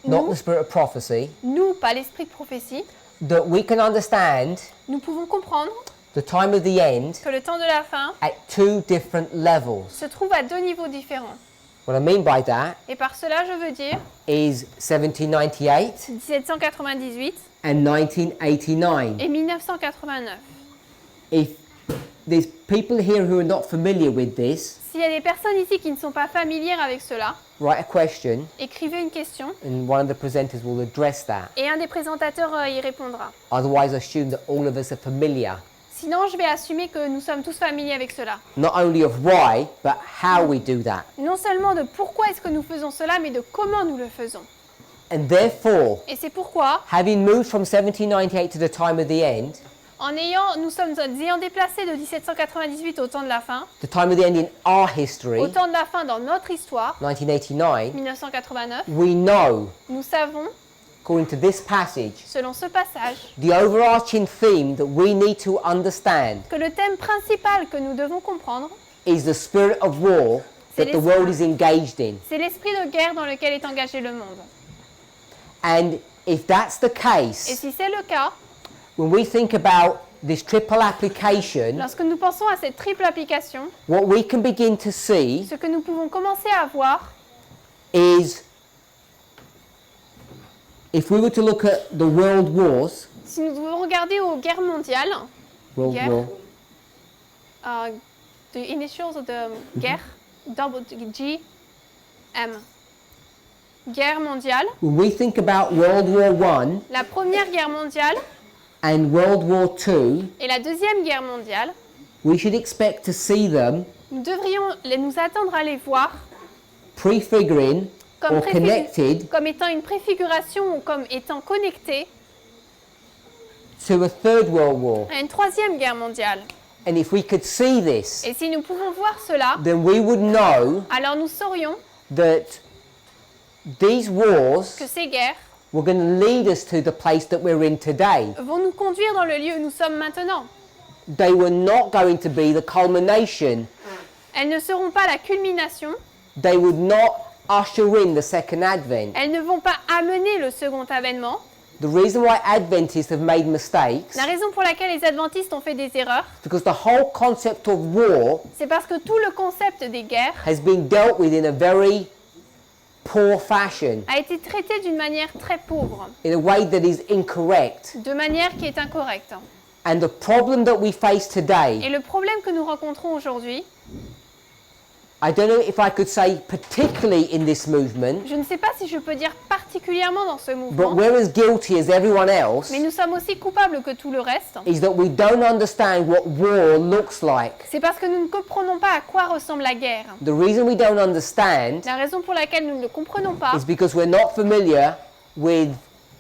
not Nous. the spirit of prophecy, nous, pas l'esprit de prophétie, that we can understand nous pouvons comprendre the time of the end que le temps de la fin at two different levels. se trouve à deux niveaux différents. What I mean by that Et par cela, je veux dire is 1798 1798 and 1989. et 1989. If there's people here who are not familiar with this, S'il y a des personnes ici qui ne sont pas familières avec cela, write a question écrivez une question and one of the presenters will address that. et un des présentateurs y répondra. Otherwise, I assume that all of us are familiar, Sinon, je vais assumer que nous sommes tous familiers avec cela. not only of why, but how we do that. Non seulement de pourquoi est-ce que nous faisons cela, mais de comment nous le faisons. And therefore, Et c'est pourquoi, having moved from 1798 to the time of the end, nous sommes ayant déplacé de 1798 au temps de la fin, the time of the end in our au history, temps de la fin dans notre histoire, 1989, 1989, we know, nous savons, according to this passage, selon ce passage, the overarching theme that we need to understand que le thème principal que nous devons comprendre, is the spirit of war that the world is engaged in. c'est l'esprit de guerre dans lequel est engagé le monde. And if that's the Et case, si c'est le cas, when we think about this triple application, lorsque nous pensons à cette triple application, what we can begin to see ce que nous pouvons commencer à voir, is if we were to look at the world wars, si nous devons regarder aux guerres mondiales, world Guerre. war, the initials de guerre, double G, M. Guerre mondiale, when we think about World War I la première guerre mondiale and World War II, et la deuxième guerre mondiale, we should expect to see them nous devrions nous attendre à les voir prefiguring comme, or connected comme étant une préfiguration ou comme étant connectés to a third world war. à une troisième guerre mondiale. And if we could see this, Et si nous pouvons voir cela, then we would know alors nous saurions that these wars que ces guerres were going to lead us to the place that we're in today. vont nous conduire dans le lieu où nous sommes maintenant. They were not going to be the culmination. Elles ne seront pas la culmination, They would not usher in the second advent. elles ne vont pas amener le second avènement. The reason why Adventists have made mistakes La raison pour laquelle les adventistes ont fait des erreurs, is because the whole concept of war c'est parce que tout le concept des guerres has been dealt with in a very poor fashion, a été traité d'une manière très pauvre, in a way that is incorrect. de manière qui est incorrecte. And the problem that we face Et today, le problème que nous rencontrons aujourd'hui, I don't know if I could say particularly in this movement, je ne sais pas si je peux dire particulièrement dans ce but mouvement, we're as guilty as everyone else, mais nous sommes aussi coupables que tout le reste. is that we don't understand what war looks like. C'est parce que nous ne comprenons pas à quoi ressemble la guerre. The reason we don't understand La raison pour laquelle nous ne le comprenons pas, is because we're not familiar with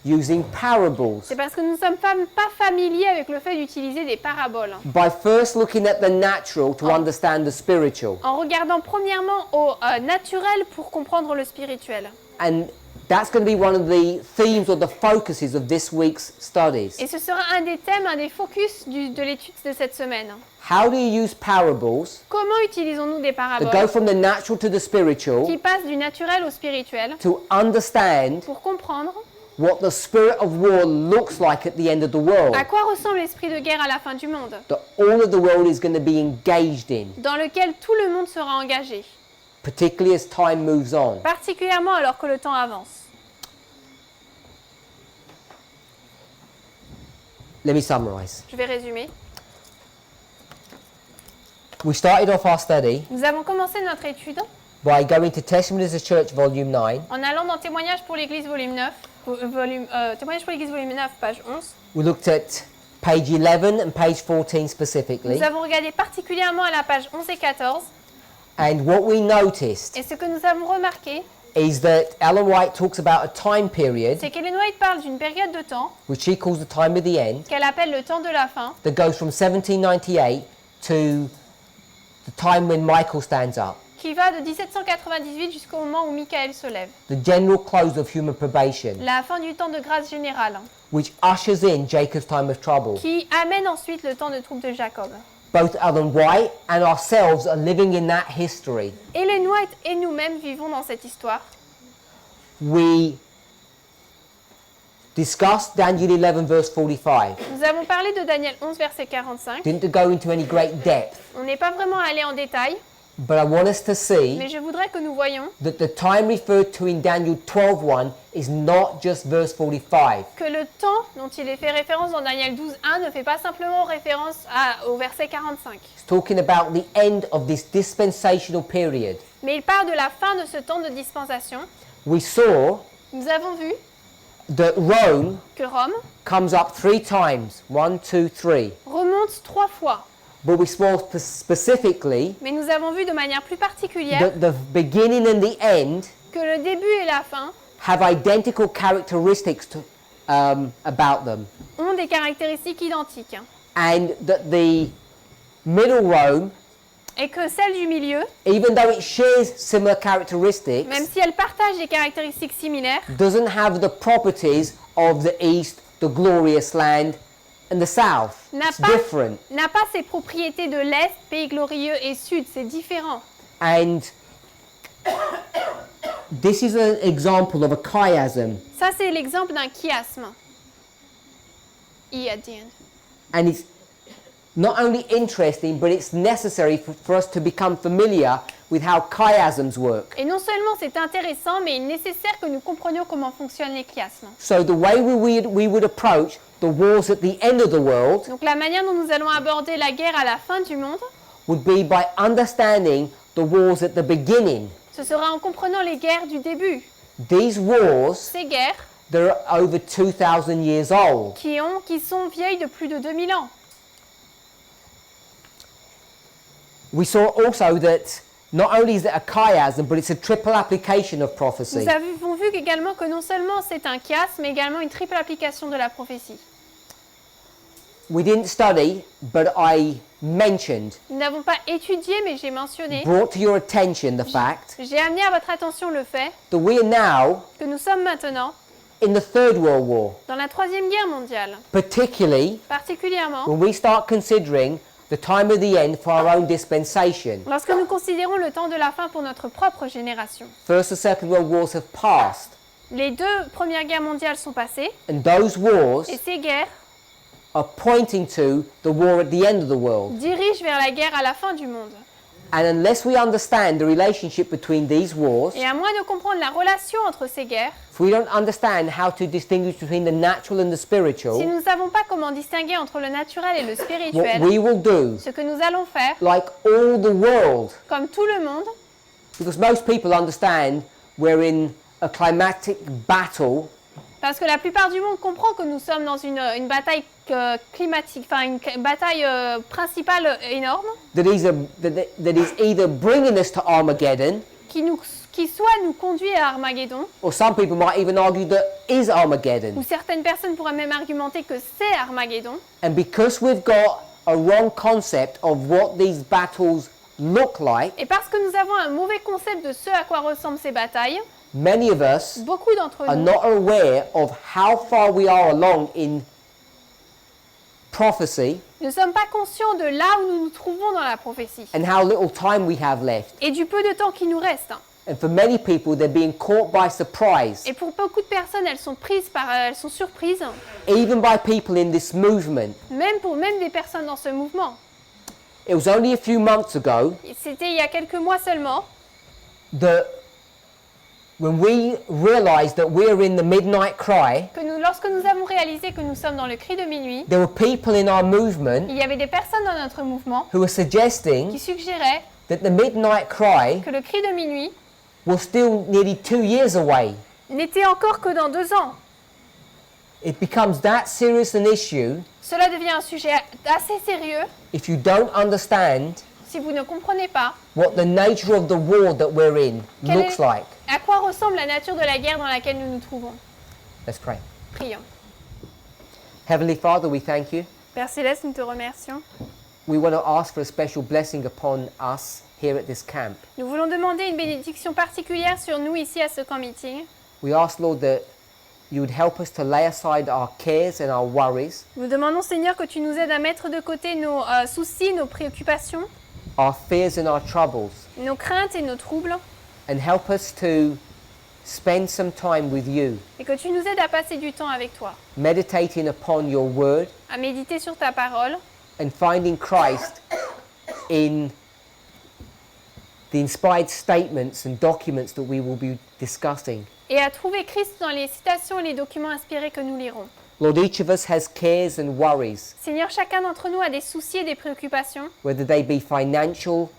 using parables. c'est parce que nous ne sommes pas familiers avec le fait d'utiliser des paraboles. By first looking at the natural to understand the spiritual. En regardant premièrement au naturel pour comprendre le spirituel. And that's going to be one of the themes or the focuses of this week's studies. Et ce sera un des thèmes, un des focus de l'étude de cette semaine. How do you use parables Comment utilisons-nous des that go paraboles from the natural to the spiritual qui passent du naturel au spirituel to understand pour comprendre what the spirit of war looks like at the end of the world, à quoi ressemble l'esprit de guerre à la fin du monde, that all of the world is going to be engaged in, dans lequel tout le monde sera engagé, particularly as time moves on. particulièrement alors que le temps avance. Let me summarize. Je vais résumer. We started off our study Nous avons commencé notre étude by going to Testimonies of the Church, Volume 9. en allant dans Témoignages pour l'Église volume 9, Témoignages pour l'Église volume 9, page 11. We looked at page 11 and page 14 specifically. Nous avons regardé particulièrement à la page 11 et 14, And what we noticed et ce que nous avons remarqué, is that Ellen White talks about a time period, c'est qu'Ellen White parle d'une période de temps which she calls the time of the end, qu'elle appelle le temps de la fin, that goes from 1798 to the time when Michael stands up, qui va de 1798 jusqu'au moment où Michael se lève. the general close of human probation, La fin du temps de grâce générale, which ushers in Jacob's time of trouble. qui amène ensuite le temps de trouble de Jacob. Both Ellen White and ourselves are living in that history. Ellen White et nous-mêmes vivons dans cette histoire. We discussed Daniel 11 verse 45. Nous avons parlé de Daniel 11, verset 45. Didn't go into any great depth, On n'est pas vraiment allé en détail, but I want us to see mais je voudrais que nous voyions that the time referred to in Daniel 12:1 is not just verse 45. que le temps dont il est fait référence dans Daniel 12.1 ne fait pas simplement référence au verset 45, It's talking about the end of this dispensational period. mais il parle de la fin de ce temps de dispensation. We saw Nous avons vu that Rome que Rome comes up 3 times, 1, 2, 3. remonte 3 fois, But we saw specifically mais nous avons vu de manière plus particulière that the beginning and the end que le début et la fin have identical characteristics about them, ont des caractéristiques identiques, and that the middle Rome, et que celle du milieu, even though it shares similar characteristics, même si elle partage des caractéristiques similaires, doesn't have the properties of the east, the glorious land, and the south. n'a It's pas, different. n'a pas ses propriétés de l'Est, pays glorieux et Sud, c'est différent. And this is an example of a chiasm, Ça, c'est l'exemple d'un chiasme. E at the end. and it's not only interesting, but it's necessary for us to become familiar with how chiasms work. Et non seulement c'est intéressant, mais il est nécessaire que nous comprenions comment fonctionnent les chiasmes. So the way we would approach the wars at the end of the world Donc la manière dont nous allons aborder la guerre à la fin du monde, would be by understanding the wars at the beginning. ce sera en comprenant les guerres du début. These wars Ces guerres that are over 2,000 years old. qui sont vieilles de plus de 2000 ans. We saw also that not only is it a chiasm, but it's a triple application of prophecy. Nous avons vu également que non seulement c'est un chiasme, mais également une triple application de la prophétie. We didn't study, but I mentioned, Nous n'avons pas étudié, mais j'ai mentionné, brought to your attention the fact j'ai amené à votre attention le fait that we are now que nous sommes maintenant in the Third World War, dans la Troisième Guerre mondiale, particularly particulièrement when we start considering the time of the end for our own dispensation. lorsque nous considérons le temps de la fin pour notre propre génération. First and Second World Wars have passed, Les 2 premières guerres mondiales sont passées and those wars et ces guerres are pointing to the war at the end of the world. dirigent vers la guerre à la fin du monde. And unless we understand the relationship between these wars, Et à moins de comprendre la relation entre ces guerres, if we don't understand how to distinguish between the natural and the si spiritual, nous ne savons pas comment distinguer entre le naturel et le what spirituel, we will do, ce que nous allons faire, like all the world, comme tout le monde, because most people understand we're in a climatic battle, parce que la plupart du monde comprend que nous sommes dans une bataille climatique, enfin une bataille principale énorme, that is either bringing us to Armageddon, qui soit nous conduit à Armageddon, or some people might even argue that is ou Armageddon. certaines personnes pourraient même argumenter que c'est Armageddon. And because we've got a wrong concept of what these battles look like, Et parce que nous avons un mauvais concept de ce à quoi ressemblent ces batailles, many of us beaucoup d'entre are nous not aware of how far we are along in prophecy ne sommes pas conscients de là où nous nous trouvons dans la prophétie and how little time we have left. et du peu de temps qui nous reste. And for many people, they're being caught by surprise, Et pour beaucoup de personnes, elles sont surprises, even by people in this movement. même des personnes dans ce mouvement. It was only a few months ago Et c'était il y a quelques mois seulement that when we realized that we're in the midnight cry, que lorsque nous avons réalisé que nous sommes dans le cri de minuit, there were people in our movement il y avait des personnes dans notre mouvement who were suggesting qui suggéraient that the midnight cry que le cri de minuit was still nearly 2 years away. n'était encore que dans 2 ans. It becomes that serious an issue Cela devient un sujet assez sérieux if you don't understand si vous ne comprenez pas what the nature of the war that we're in Quel looks est- like. à quoi ressemble la nature de la guerre dans laquelle nous nous trouvons. Let's pray. Prions. Heavenly Father, we thank you. Père Céleste, nous te remercions. We want to ask for a special blessing upon us here at this camp. Nous voulons demander une bénédiction particulière sur nous ici à ce camp meeting. We ask, Lord, that you would help us to lay aside our cares and our worries, Nous demandons, Seigneur, que tu nous aides à mettre de côté nos soucis, nos préoccupations, our fears and our troubles, nos craintes et nos troubles, and help us to spend some time with you, et que tu nous aides à passer du temps avec toi, meditating upon your word à méditer sur ta parole and finding Christ in the inspired statements and documents that we will be discussing. et à trouver Christ dans les citations et les documents inspirés que nous lirons. Lord, each of us has cares and worries, Seigneur, chacun d'entre nous a des soucis et des préoccupations, whether they be financial,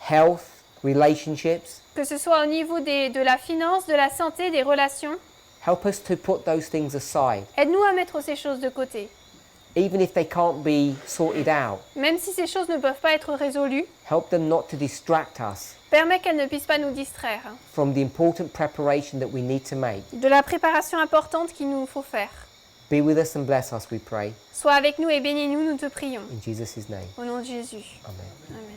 health, relationships. que ce soit au niveau de la finance, de la santé, des relations. Help us to put those things aside, Aide-nous à mettre ces choses de côté, even if they can't be sorted out. même si ces choses ne peuvent pas être résolues. Help them not to distract us Permets qu'elles ne puissent pas nous distraire from the important preparation that we need to make. de la préparation importante qu'il nous faut faire. Be with us and bless us, we pray. Sois avec nous et bénis-nous, nous te prions. In Jesus' name, Au nom de Jésus. amen. Amen.